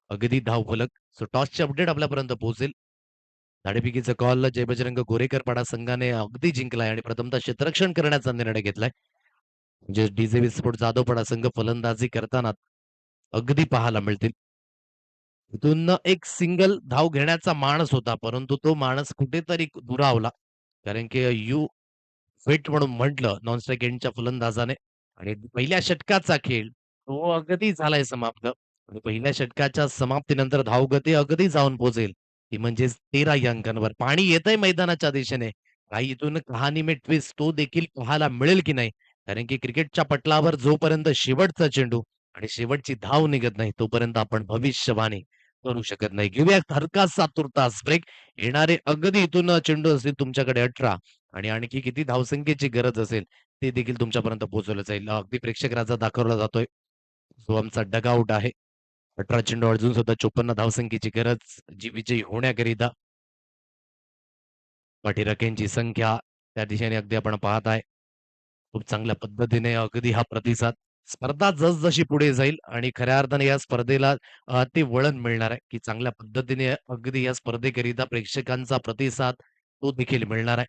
अगदी धावफलक. सो टॉसचे अपडेट आपल्यापर्यंत पोहोचेल. धाडेफिकीचा कॉल जय बजरंग गोरेकर पाडा संघाने अगदी जिंकलाय आणि प्रथमतः क्षेत्ररक्षण करण्याचा निर्णय घेतलाय. म्हणजे डीजे विस्फोट जाधव पाडा संघ फलंदाजी करताना अगदी पाहायला मिळतील. इथून एक सिंगल धाव घेण्याचा माणस होता, परंतु तो माणस कुठेतरी दुरावला. कारण की यू फिट म्हणून म्हटलं नॉन स्ट्राईक एंडच्या फलंदाजाने आणि पहिल्या षटकाचा खेळ तो अगदी झालाय समाप्त. आणि पहिल्या षटकाच्या समाप्तीनंतर धावगती अगदी जाऊन पोहोचेल. ती म्हणजेच 13 या अंकांवर. पाणी येतंय मैदानाच्या दिशेने. काही इथून कहाणी में ट्विस्ट तो देखील पाहायला मिळेल की नाही. कारण की क्रिकेटच्या पटलावर जोपर्यंत शेवटचा चेंडू आणि शेवटची धाव निघत नाही, तोपर्यंत आपण भविष्यवाणी करू शकत नाही. घेऊया हलकासा तुर्तास ब्रेक. येणारे अगदी इथून चेंडू असतील तुमच्याकडे 18 आणि आणखी किती धावसंख्येची गरज असेल, ते देखील तुमच्यापर्यंत पोहोचवलं जाईल. अगदी प्रेक्षक राजा दाखवला जातोय. जो आमचा डगआउट आहे. 18 चेंडू अजून सुद्धा 54 धावसंख्येची गरज जी विजयी होण्याकरिता. पाठीराख्यांची संख्या त्या दिशेने अगदी आपण पाहत आहे. खूप चांगल्या पद्धतीने अगदी हा प्रतिसाद. स्पर्धा जसजशी पुढे जाईल आणि खऱ्या अर्थाने या स्पर्धेला ते वळण मिळणार आहे, की चांगल्या पद्धतीने अगदी या स्पर्धेकरिता प्रेक्षकांचा प्रतिसाद तो देखील मिळणार आहे.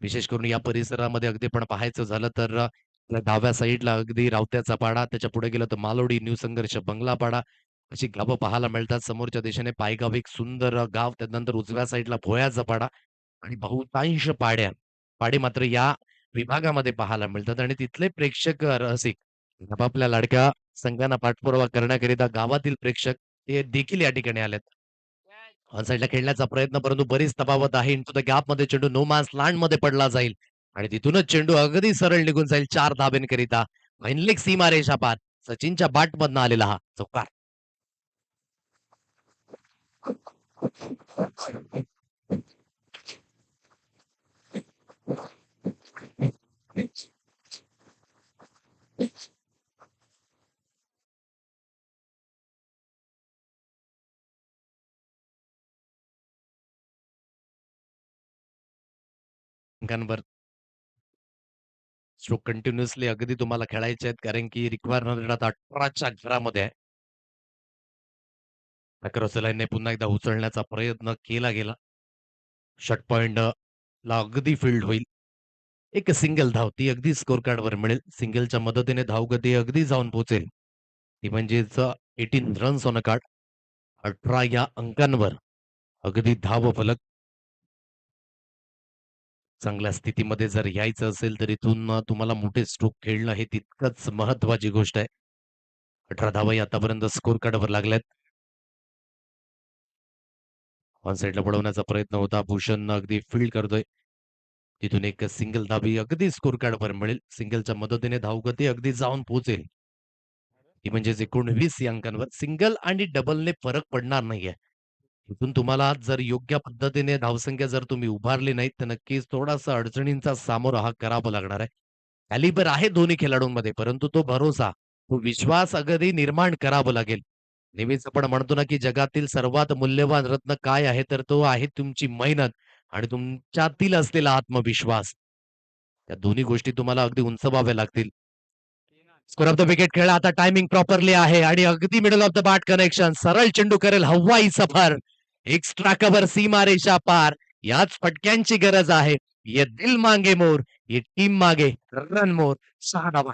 विशेष करून या परिसरामध्ये अगदी पण पाहायचं झालं तर आपल्या डाव्या साईडला अगदी रावत्याचा पाडा, त्याच्या पुढे गेलं तर मालोडी, न्यू संघर्ष, बंगला पाडा अशी गावं पाहायला मिळतात. समोरच्या दिशेने पायगाव एक सुंदर गाव, त्यानंतर उजव्या साईडला भोयाचा पाडा आणि बहुतांश पाडे मात्र या विभागामध्ये पाहायला मिळतात आणि तिथले प्रेक्षक रसिक आपापल्या लाडक्या संघांना पाठपुरावा करण्याकरिता गावातील प्रेक्षक ते देखील या ठिकाणी आलेत. ऑन साइडला खेळण्याचा प्रयत्न परंतु बरीच तफावत आहे. इंटू द गॅपमध्ये चेंडू नो मॅन्स लँडमध्ये पडला जाईल आणि तिथूनच चेंडू अगदी सरळ निघून जाईल 4 धाबेंकरिता. फैनलिक सीमारेषा पार. सचिनच्या बॅटमधनं आलेला हा चौकार. अंकांवर स्ट्रोक कंटिन्युअसली अगदी तुम्हाला खेळायचे आहेत कारण की रिक्वायरमेंट आता 18च्या घरामध्ये आहे. अक्रॉस लाईनने पुन्हा एकदा उचलण्याचा प्रयत्न केला गेला. शॉट पॉइंट ला अगदी फील्ड होईल. एक सिंगल धाव ती अगदी स्कोर कार्डवर मिळेल. सिंगलच्या मदतीने धावगती अगदी जाऊन पोहोचेल. ती म्हणजेच 18 रन्स ऑन अ कार्ड. 18 या अंकांवर अगदी धावफलक. चांगल्या स्थितीमध्ये जर यायचं असेल तर इथून तुम्हाला मोठे स्ट्रोक खेळणं हे तितकंच महत्वाची गोष्ट आहे. 18 धावाही आतापर्यंत स्कोर कार्डवर लागल्यात. ऑन साइडला पळवण्याचा प्रयत्न होता. भूषण अगदी फील्ड करतोय. तिथून एक सिंगल धाबी अगदी स्कोर कार्डवर मिळेल. सिंगलच्या मदतीने धावगती अगदी जाऊन पोहोचेल. ती म्हणजेच 19 या अंकांवर सिंगल आणि डबलने फरक पडणार नाहीये. इथून तुम्हाला जर योग्य पद्धतीने धावसंख्या जर तुम्ही उभारली नाहीत, तर नक्कीच थोडासा अडचणींचा सामोरा हा करावा लागणार आहे. कॅलिबर आहे दोन्ही खेळाडूंमध्ये, परंतु तो भरोसा, तो विश्वास अगदी निर्माण करावा लागेल. नेहमीच आपण म्हणतो ना, की जगातील सर्वात मूल्यवान रत्न काय आहे, तर तो आहे तुमची मेहनत आणि तुमच्यातील असलेला आत्मविश्वास. त्या दोन्ही गोष्टी तुम्हाला अगदी उंचवाव्या लागतील. स्कोर ऑफ द विकेट खेळ आता टायमिंग प्रॉपरली आहे आणि अगदी middle of the bat connection सरळ चेंडू करेल हवाई सफर. एक्स्ट्रा कव्हर सीमारेषा पार. याच फटक्यांची गरज आहे. ये दिल मांगे मोर, ये टीम मागे रन मोर. 6 धावा.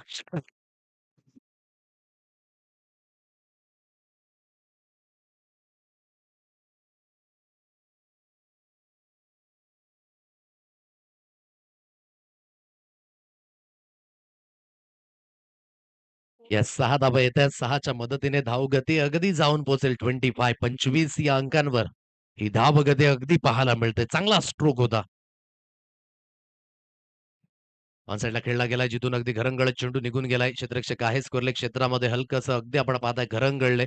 या 6 धावा येतात. 6च्या मदतीने धावगती अगदी जाऊन पोहोचेल 25 या अंकांवर. ही धावगती अगदी पाहायला मिळते. चांगला स्ट्रोक होता. ऑन साइडला खेळला गेलाय जिथून अगदी घरंगळत चेंडू निघून गेलाय. क्षेत्ररक्षक आहे स्कोरलेग क्षेत्रामध्ये हलकसं अगदी आपण पाहताय घरंगळले.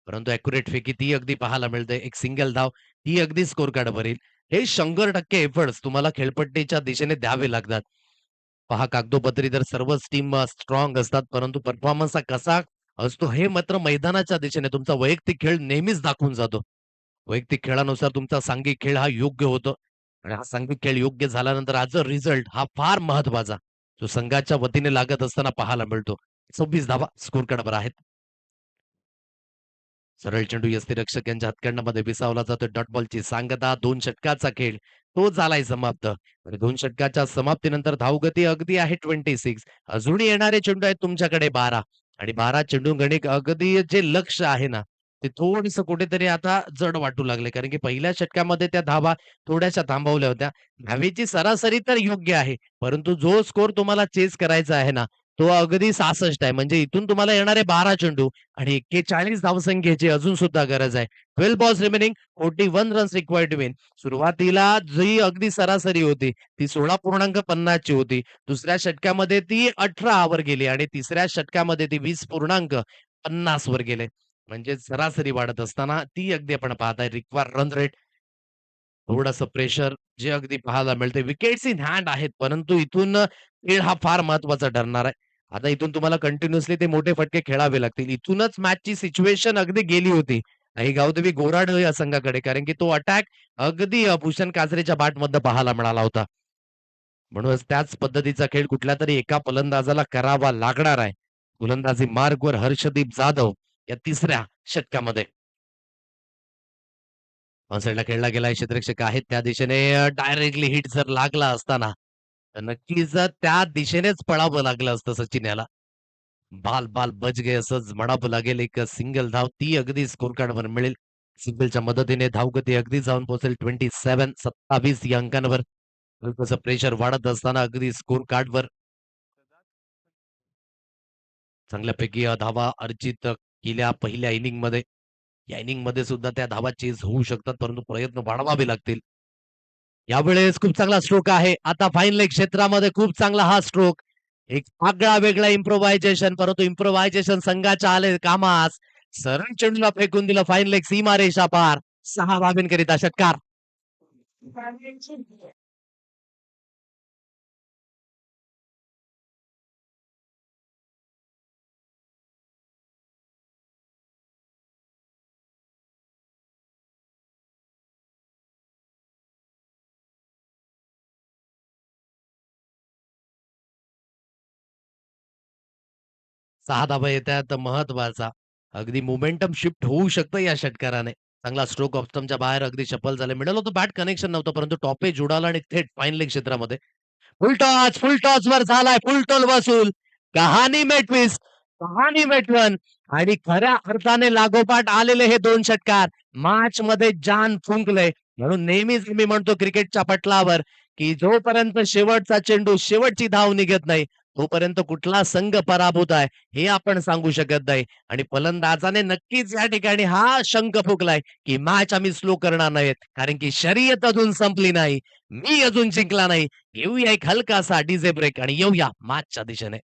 परंतु ॲक्युरेट फेकी ती अगदी पाहायला मिळते. एक सिंगल धाव ती अगदी स्कोर कार्डवर येईल. हे 100% एफर्ट्स तुम्हाला खेळपट्टीच्या दिशेने द्यावे लागतात. पहा कागदोपत्री तर सर्वच टीम स्ट्रॉंग असतात, परंतु परफॉर्मन्स हा कसा असतो हे मात्र मैदानाच्या दिशेने तुमचा वैयक्तिक खेळ नेहमीच दाखवून जातो. वैयक्तिक खेळानुसार तुमचा सांघिक खेळ हा योग्य होतो आणि हा सांघिक खेळ योग्य झाल्यानंतर आज रिझल्ट हा फार महत्वाचा, जो संघाच्या वतीने लागत असताना पाहायला मिळतो. 26 धावा स्कोर कार्डवर आहेत. सरळ चेंडू यष्टीरक्षक यांच्या हातकंडामध्ये विसावला जातो. डॉट बॉलची सांगता 2 षटकाचा खेळ तो झालाय समाप्त. आणि 2 षटकाच्या समाप्तीनंतर धावगती अगदी आहे 26. अजूनही येणारे चेंडू आहेत तुमच्याकडे 12 आणि 12 चेंडू गणिक अगदी जे लक्ष आहे ना, ते थोडंसं कुठेतरी आता जड वाटू लागले. कारण की पहिल्या षटकामध्ये त्या धावा थोड्याशा थांबवल्या होत्या. धावेची सरासरी तर योग्य आहे, परंतु जो स्कोर तुम्हाला चेस करायचा आहे ना, तो अगदी 66 आहे. म्हणजे इथून तुम्हाला येणारे 12 चेंडू आणि 41 धावसंख्येची अजून सुद्धा गरज आहे. 12 balls remaining 41 runs required to win. सुरुवातीला जी अगदी सरासरी होती, ती 16.50 ची होती. दुसऱ्या षटकामध्ये ती 18 वर गेली आणि तिसऱ्या षटकामध्ये ती 20.50 वर गेले. म्हणजे सरासरी वाढत असताना ती अगदी आपण पाहताय रिक्वायर्ड रन रेट थोडंसं प्रेशर जे अगदी पाहायला मिळते. विकेट्स इन हँड आहेत, परंतु इथून खेळ हा फार महत्त्वाचा ठरणार आहे. आता इथून तुम्हाला कंटिन्युअसली ते मोठे फटके खेळावे लागतील. इथूनच मॅचची सिच्युएशन अगदी गेली होती. ही गावदेवी गोराड या संघाकडे कारण की तो अटॅक अगदी भूषण काजरेच्या बॅटमधनं पाहायला मिळाला होता. म्हणूनच त्याच पद्धतीचा खेळ कुठल्यातरी एका फलंदाजाला करावा लागणार आहे. गोलंदाजी मार्गवर हर्षदीप जाधव या तिसऱ्या षटकामध्ये. साइडला खेळला गेलाय क्षेत्ररक्षक आहेत त्या दिशेने डायरेक्टली हिट जर लागला असता ना, तर नक्कीच त्या दिशेनेच पळावं लागलं असतं सचिन याला. बाल बाल बच गए असंच म्हणावं लागेल. एक सिंगल धाव ती अगदी स्कोर कार्डवर मिळेल. सिंगलच्या मदतीने धावगती अगदी जाऊन पोहोचेल 27 या अंकांवर. थोडंसं प्रेशर वाढत असताना अगदी स्कोर कार्डवर चांगल्यापैकी धावा अर्जित केल्या पहिल्या इनिंगमध्ये. या इनिंगमध्ये सुद्धा त्या धावा चेज होऊ शकतात, परंतु प्रयत्न वाढवावे लागतील. यावेळेस खूप चांगला स्ट्रोक आहे. आता फाईन लेग क्षेत्रामध्ये खूप चांगला हा स्ट्रोक. एक आगळा वेगळा इम्प्रोव्हायझेशन, परंतु इम्प्रोव्हायझेशन संघाच्या आले कामास. सरळ चेंडूला फेकून दिलं फाईन लेग सीमारेषा पार. 6 धाबींकरिता षटकार. 6 धाबा येतात महत्वाचा. अगदी मोमेंटम शिफ्ट होऊ शकतं या षटकाराने. चांगला स्ट्रोक ऑफ स्टंपच्या बाहेर अगदी शफल झाले. मिडल होतं बॅट कनेक्शन नव्हतं, परंतु टॉपेज उडाला आणि थेट फाईन लेग क्षेत्रामध्ये. फुल टॉस वर झालाय. फुल टॉल वसूल. कहाणी में ट्विस्ट, कहाणी में टर्न आणि खऱ्या अर्थाने लागोपाठ आलेले हे 2 षटकार मॅचमध्ये जान फुंकलंय. म्हणून नेहमीच मी म्हणतो क्रिकेटच्या पटलावर, की जोपर्यंत शेवटचा चेंडू, शेवटची धाव निघत नाही, तोपर्यंत कुठला संघ पराभूत आहे, हे आपण सांगू शकत नाही. आणि फलंदाजाने नक्कीच या ठिकाणी हा शंख फुंकलाय, की मॅच आम्ही स्लो करणार नाहीत. कारण की शर्यत अजून संपली नाही. मी अजून जिंकला नाही. घेऊया एक हलकासा डीजे ब्रेक आणि येऊया मॅचच्या दिशेने.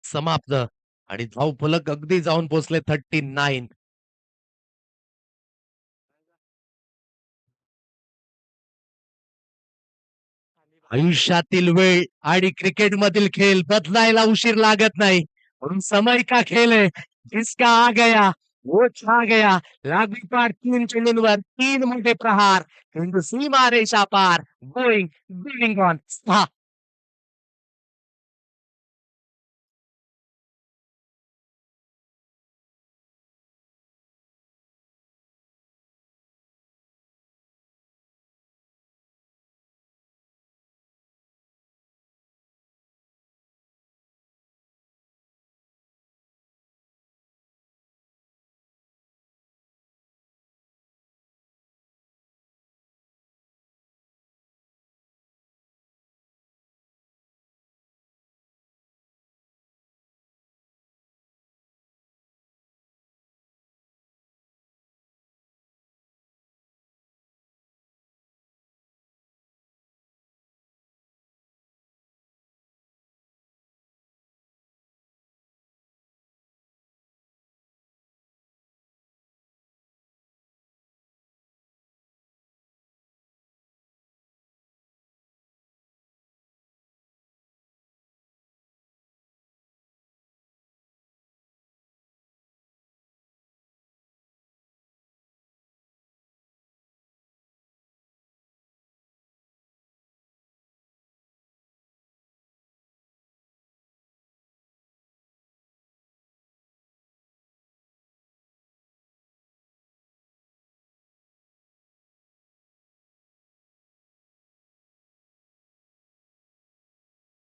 समाप्त आणि धावफलक अगदी जाऊन पोहोचले 39. आयुष्यातील वेळ आणि क्रिकेटमधील खेळ बदलायला उशीर लागत नाही. म्हणून समय का खेल है, जिसका आ गया वो छा गया. लागोपाठ 3 चेंडूंवर 3 मोठे प्रहार. चेंडू सीमारेषा पार. Going, billing on. 6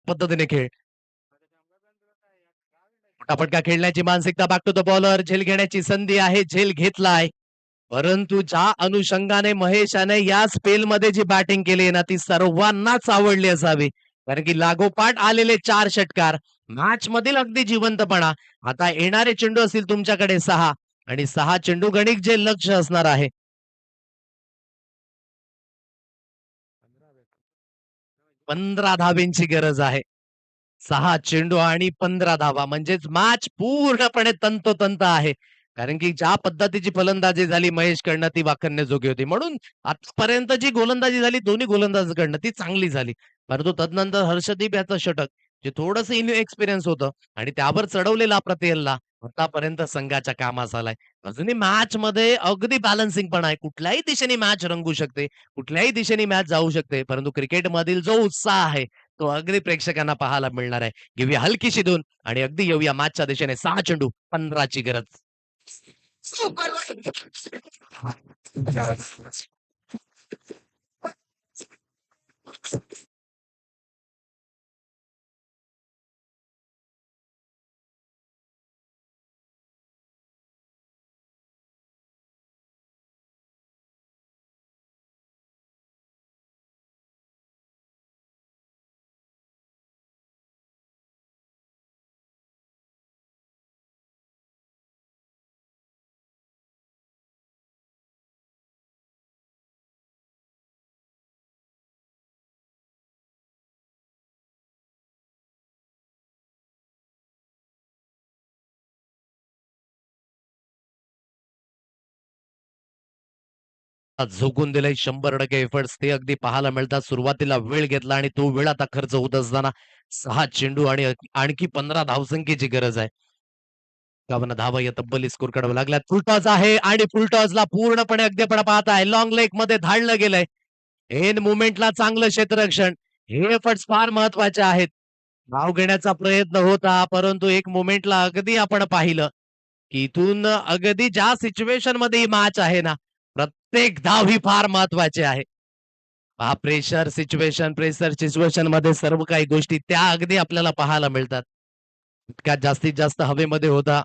पद्धतीने खेळ. फटाफट खेळण्याची मानसिकता बॅक टू द बॉलर. झेल घेण्याची संधी आहे. झेल घेतलाय. परंतु ज्या अनुषंगाने महेशाने या स्पेलमध्ये जी बॅटिंग केली ना ती सर्वांनाच आवडली असावी. कारण की लागोपाठ आलेले 4 षटकार, मॅच मधील अगदी जिवंतपणा. आता येणारे चेंडू असतील तुमच्याकडे 6 आणि 6 चेंडू गणित जे लक्ष असणार आहे. 15 धाबींची गरज आहे. 6 चेंडू आणि 15 धावा म्हणजेच मॅच पूर्णपणे तंतोतंत आहे. कारण की ज्या पद्धतीची फलंदाजी झाली महेशकडनं ती वाखाणण्याजोगी होती. म्हणून आतापर्यंत जी गोलंदाजी झाली दोन्ही गोलंदाजाकडनं ती चांगली झाली. परंतु तदनंतर हर्षदीप याचं षटक जे थोडंसं इनएक्सपिरियन्स होतं आणि त्यावर चढवलेला प्रत्येलला आतापर्यंत संघाच्या कामास आलाय. अजूनही मॅचमध्ये अगदी बॅलन्सिंग पण आहे. कुठल्याही दिशेने मॅच रंगू शकते. कुठल्याही दिशेने मॅच जाऊ शकते. परंतु क्रिकेटमधील जो उत्साह आहे तो अगदी प्रेक्षकांना पाहायला मिळणार आहे. घेऊया हलकीशी धून आणि अगदी येऊया मॅचच्या दिशेने 6 चेंडू 15 ची गरज. झोकून दिलंय 100% एफर्ट्स ते अगदी पाहायला मिळतात. सुरुवातीला वेळ घेतला आणि तो वेळ आता खर्च होत असताना 6 चेंडू आणि आणखी 15 धावसंख्येची गरज आहे. 51 धावा या तब्बल स्कोर काढावं लागल्यात. फुलटॉस आहे आणि फुलटॉसला पूर्णपणे अगदीपणा पाहत आहे. लॉंग लेग मध्ये धाडलं गेलंय. एन मुवमेंटला चांगलं क्षेत्ररक्षण. हे एफर्ट्स फार महत्वाचे आहेत. धाव घेण्याचा प्रयत्न होता, परंतु एक मोमेंटला अगदी आपण पाहिलं, की इथून अगदी ज्या सिच्युएशन मध्ये ही मॅच आहे ना, प्रत्येक धाव ही फार महत्वाची आहे. हा प्रेशर सिच्युएशन मध्ये सर्व काही गोष्टी त्या अगदी आपल्याला पाहायला मिळतात. इतक्या जास्तीत जास्त हवेमध्ये होता.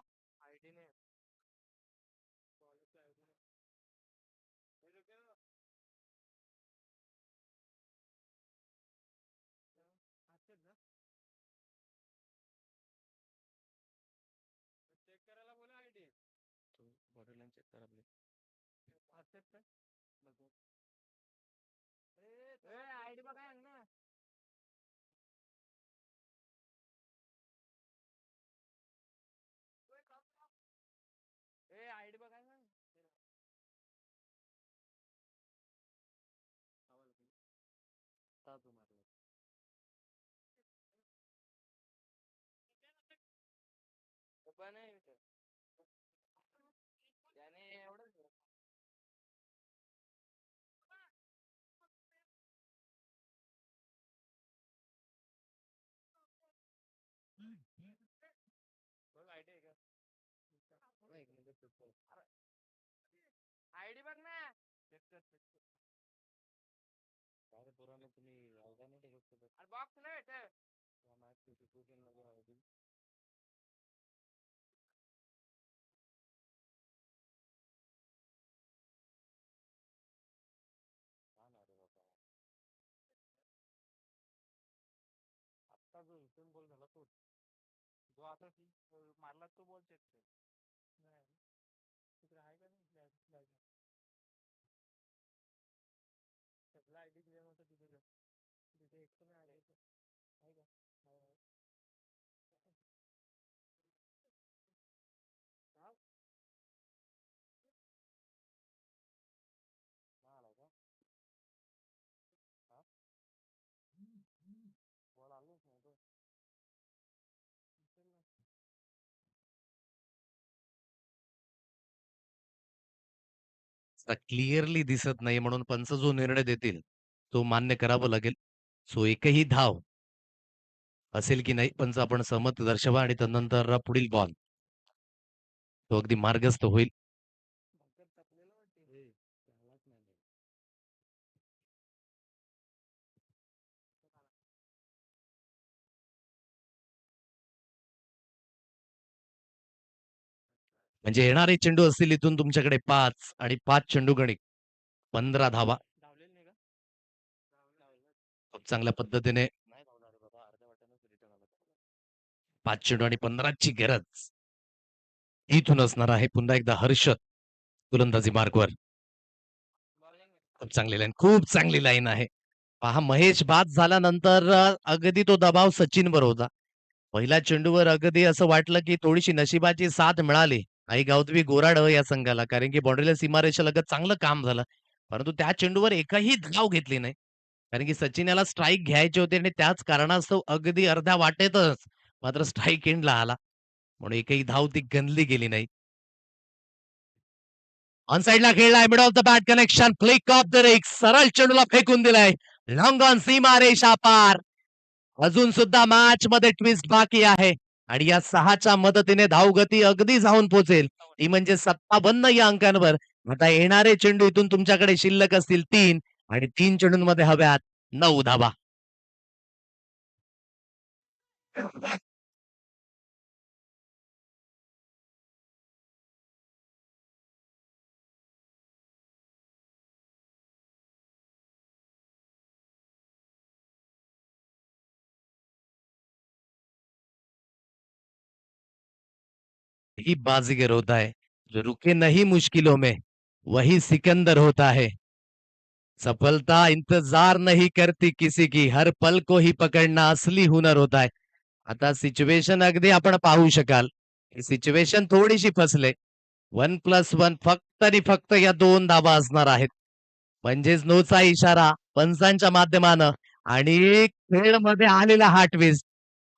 क्लिअरली दिसत नाही म्हणून पंच जो निर्णय देतील तो मान्य करावा लागेल. सो एकही धाव असेल की नाही पंच आपण सहमत दर्शवा आणि त्यानंतर पुढील बॉल तो अगदी मार्गस्थ होईल. म्हणजे येणारे चेंडू असतील इथून तुमच्याकडे 5 आणि 5 चेंडू गणिक 15 धावा. खूप चांगल्या पद्धतीने 5 चेंडू आणि 15 ची गरज. इथून असणार आहे पुन्हा एकदा हर्षद गोलंदाजी मार्कवर. खूप चांगली लाईन, खूप चांगली लाईन आहे. पहा महेश बाद झाल्यानंतर अगदी तो दबाव सचिनवर होता. पहिल्या चेंडूवर अगदी असं वाटलं, की थोडीशी नशिबाची साथ मिळाली. आई गावदेवी गोराड या संघाला कारण की बाउंड्रीला सीमारेषेलगत चांगलं काम झालं. परंतु त्या चेंडूवर एकही धाव घेतली नाही. कारण की सचिन याला स्ट्राईक घ्यायचे होते आणि त्याच कारणास्तव अगदी अर्ध्या वाटेतच मात्र स्ट्राईक एंडला आला. म्हणून एकही धाव ती गणली गेली नाही. ऑन साइडला खेळलाय mid of the bat connection flick of the रिग सरळ चेंडूला फेकून दिलाय. लॉंग ऑन सीमा रेषा पार. अजून सुद्धा मॅच मध्ये ट्विस्ट बाकी आहे आणि या 6च्या मदतीने धावगती अगदी जाऊन पोहोचेल. ती म्हणजे 57 या अंकांवर. आता येणारे चेंडू इथून तुमच्याकडे शिल्लक असतील 3 आणि 3 चेंडूंमध्ये हव्यात 9 धावा. ही बाजीगर होता है जो रुके नहीं मुश्किलों में वही सिकंदर होता है. सफलता इंतजार नहीं करती किसी की हर पल को ही पकडणं असली हुनर होता है. आता सिच्युएशन अगदी आपण पाहू शकाल. सिच्युएशन थोडीशी फसले. 1+1 फक्त आणि फक्त या 2 धाबा असणार आहेत. म्हणजेच नोचा इशारा पंचांच्या माध्यमानं आणि खेळमध्ये आलेला हा ट्विस्ट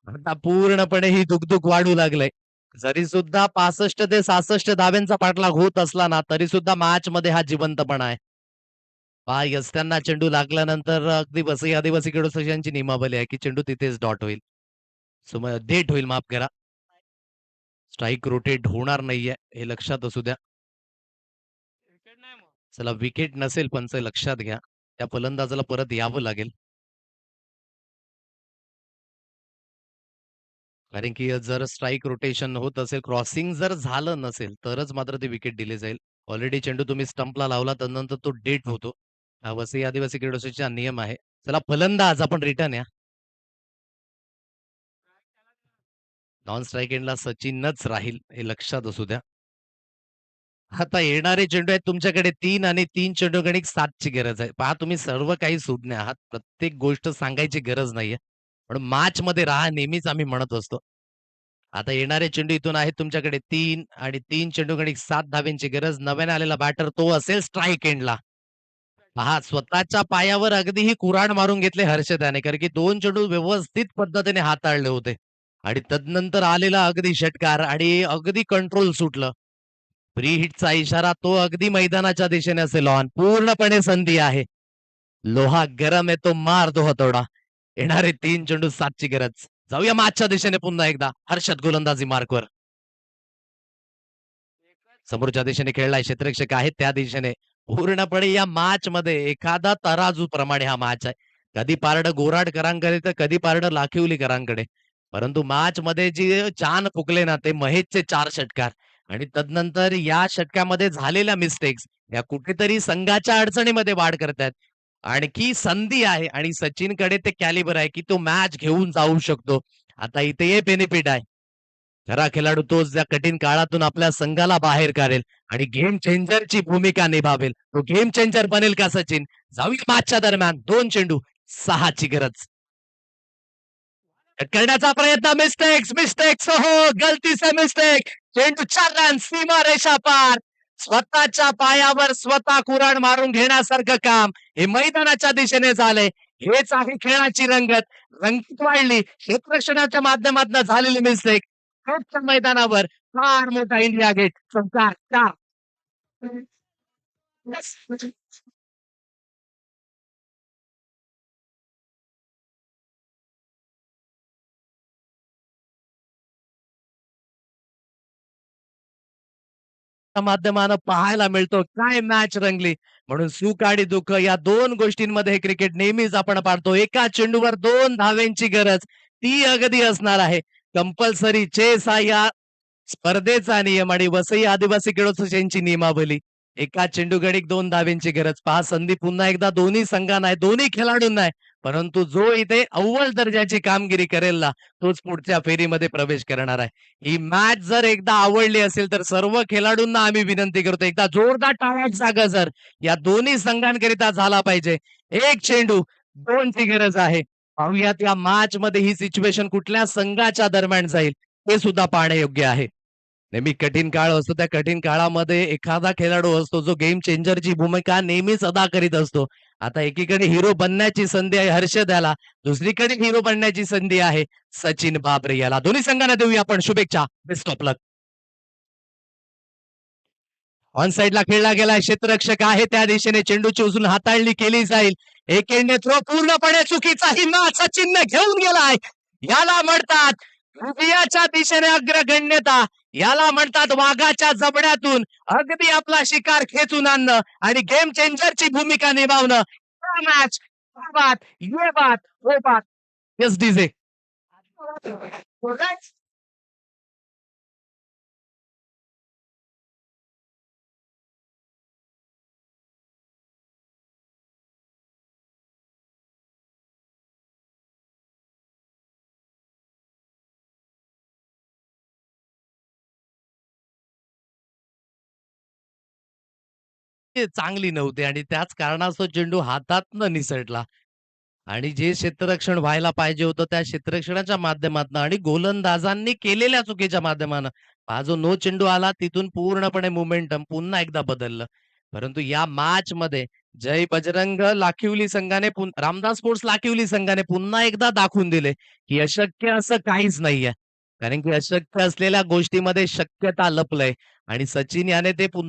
आता पूर्णपणे ही दुगदुग वाढू लागलंय. जरी सुद्धा 65 ते 66 धाब्यांचा पाठलाग होत असला ना, तरी सुद्धा मॅच मध्ये हा जिवंतपणा आहे. पहा यस्त्यांना चेंडू लागल्यानंतर अगदी वसई आदिवासी खेळ यांची नियमावली आहे, की चेंडू तिथेच डॉट होईल. डेट होईल माफ करा. स्ट्राईक रोटेट होणार नाहीये हे लक्षात असू द्या. चला विकेट नसेल पंच लक्षात घ्या. त्या फलंदाजाला परत यावं लागेल. कारण की जर स्ट्राईक रोटेशन होत असेल, क्रॉसिंग जर झालं नसेल, तरच मात्र ते विकेट दिले जाईल. ऑलरेडी चेंडू तुम्ही स्टंपला लावला त्यानंतर तो डेट होतो. हा वसई आदिवासी क्रीडा नियम आहे. चला फलंदाज आपण रिटर्न या. नॉन स्ट्राईक एंडला सचिनच राहील हे लक्षात असू द्या. आता येणारे चेंडू आहेत तुमच्याकडे 3 आणि 3 चेंडू गणिक 7 ची गरज आहे. पहा तुम्ही सर्व काही सोडणे आहात. प्रत्येक गोष्ट सांगायची गरज नाहीये. पण मॅच मध्ये राहा नेहमीच आम्ही म्हणत असतो. आता येणारे चेंडू इथून आहेत तुमच्याकडे 3 आणि 3 चेंडू गणिक 7 धाब्यांची गरज. नव्याने आलेला बॅटर तो असेल स्ट्राईक एंडला. पहा स्वतःच्या पायावर अगदी ही कुऱ्हाड मारून घेतले हर्षद याने कारण की 2 चेंडू व्यवस्थित पद्धतीने हाताळले होते. आणि तदनंतर आलेला अगदी षटकार आणि अगदी कंट्रोल सुटलं. फ्री हिटचा इशारा तो अगदी मैदानाच्या दिशेने असेल ऑन. पूर्णपणे संधी आहे. लोहा गरम आहे तो मार दो हतोडा. येणारे 3 चेंडू 7 ची गरज. जाऊया मॅचच्या दिशेने पुन्हा एकदा. हर्षद गोलंदाजी मार्कवर. समोरच्या दिशेने खेळलाय क्षेत्ररक्षक आहेत त्या दिशेने. पूर्णपणे या मॅच मध्ये एखादा तराजू प्रमाणे हा मॅच आहे. कधी पारडं गोराडकरांकडे तर कधी पारडं लाखिवलीकरांकडे. परंतु मॅच मध्ये जे चान फुकले ना ते महेशचे 4 षटकार आणि तदनंतर या षटकामध्ये झालेल्या मिस्टेक्स या कुठेतरी संघाच्या अडचणीमध्ये वाढ करतायत. आणखी संधी आहे आणि सचिनकडे ते कॅलिबर आहे की तो मॅच घेऊन जाऊ शकतो. आता इथे हे बेनिफिट आहे. खरा खेळाडू तोच ज्या कठीण काळातून आपल्या संघाला बाहेर काढेल आणि गेम चेंजरची भूमिका निभावेल. तो गेम चेंजर बनेल का सचिन? जाऊया मॅचच्या दरम्यान 2 चेंडू 6 ची गरज. करण्याचा प्रयत्न मिस्टेक्स मिस्टेक्स हो गलती से मिस्टेक. चेंडूच्या रन सीमा रेषा पार. स्वतःच्या पायावर स्वतः कुऱ्हाड मारून घेण्यासारखं काम हे मैदानाच्या दिशेने झाले. हेच आहे खेळाची रंगत. रंगत वाढली क्षेत्ररक्षणाच्या माध्यमातून झालेली मिस्टेक. मैदानावर फार मोठा इंडिया गेट चौकार 4. माध्यमानं पाहायला मिळतो काय मॅच रंगली. म्हणून सुख आणि दुःख या 2 गोष्टींमध्ये हे क्रिकेट नेहमीच आपण पाहतो. एका चेंडूवर 2 धावेंची गरज ती अगदी असणार आहे. कंपल्सरी चेस हा या स्पर्धेचा नियम आणि वसई आदिवासी खेळ असोसिएशनची नियमावली. एका चेंडूगडिक 2 धावेंची गरज. पहा संधी पुन्हा एकदा दोन्ही संघांना आहे, दोन्ही खेळाडूंना आहे. परंतु जो इथे अव्वल दर्जाची कामगिरी करेल ना, तोच पुढच्या फेरीमध्ये प्रवेश करणार आहे. ही मॅच जर एकदा आवडली असेल, तर सर्व खेळाडूंना आम्ही विनंती करतो, एकदा जोरदार टाळ्यांचा गजर या दोन्ही संघांकरिता झाला पाहिजे. 1 चेंडू 2 ची गरज आहे. पाहुयात या मॅचमध्ये ही सिच्युएशन कुठल्या संघाच्या दरम्यान जाईल, हे सुद्धा पाहणे योग्य आहे. नेहमी कठीण काळ असतो. त्या कठीण काळामध्ये एखादा खेळाडू असतो जो गेम चेंजरची भूमिका नेहमीच अदा करीत असतो. आता एकीकडे हिरो बनण्याची संधी आहे हर्षद याला, दुसरीकडे हिरो बनण्याची संधी आहे सचिन बाबरे याला. दोन्ही संघांना देऊया आपण शुभेच्छा. Best of luck. ऑन साइडला खेळला गेलाय. क्षेत्ररक्षक आहे त्या दिशेने चेंडूची उचलून हाताळणी केली जाईल. एकेंडने थ्रो पूर्णपणे चुकीचा हिम्मा सचिनने घेऊन गेलाय. याला म्हणतात हृदयाच्या दिशेने अग्रगण्यता. याला म्हणतात वाघाच्या जबड्यातून अगदी आपला शिकार खेचून आणणं आणि गेम चेंजरची भूमिका निभावणं. मॅच बात ये बात वो बात. Yes DJ. ते चांगली नव्हती आणि त्याच कारणास्तव चेंडू हातातनं निसटला. आणि जे क्षेत्ररक्षण व्हायला पाहिजे होतं त्या क्षेत्ररक्षणाच्या माध्यमातून आणि गोलंदाजांनी केलेल्या चुकीच्या माध्यमानं हा जो नो चेंडू आला तिथून पूर्णपणे मोमेंटम पुन्हा एकदा बदललं. परंतु या मॅचमध्ये जय बजरंग लाखिवली संघाने रामदास स्पोर्ट्स लाखिवली संघाने पुन्हा एकदा दाखवून दिले, की अशक्य असं काहीच नाहीये. कारण की अशक्य असलेल्या गोष्टीमध्ये शक्यता लपलंय आणि सचिन याने ते पुन्हा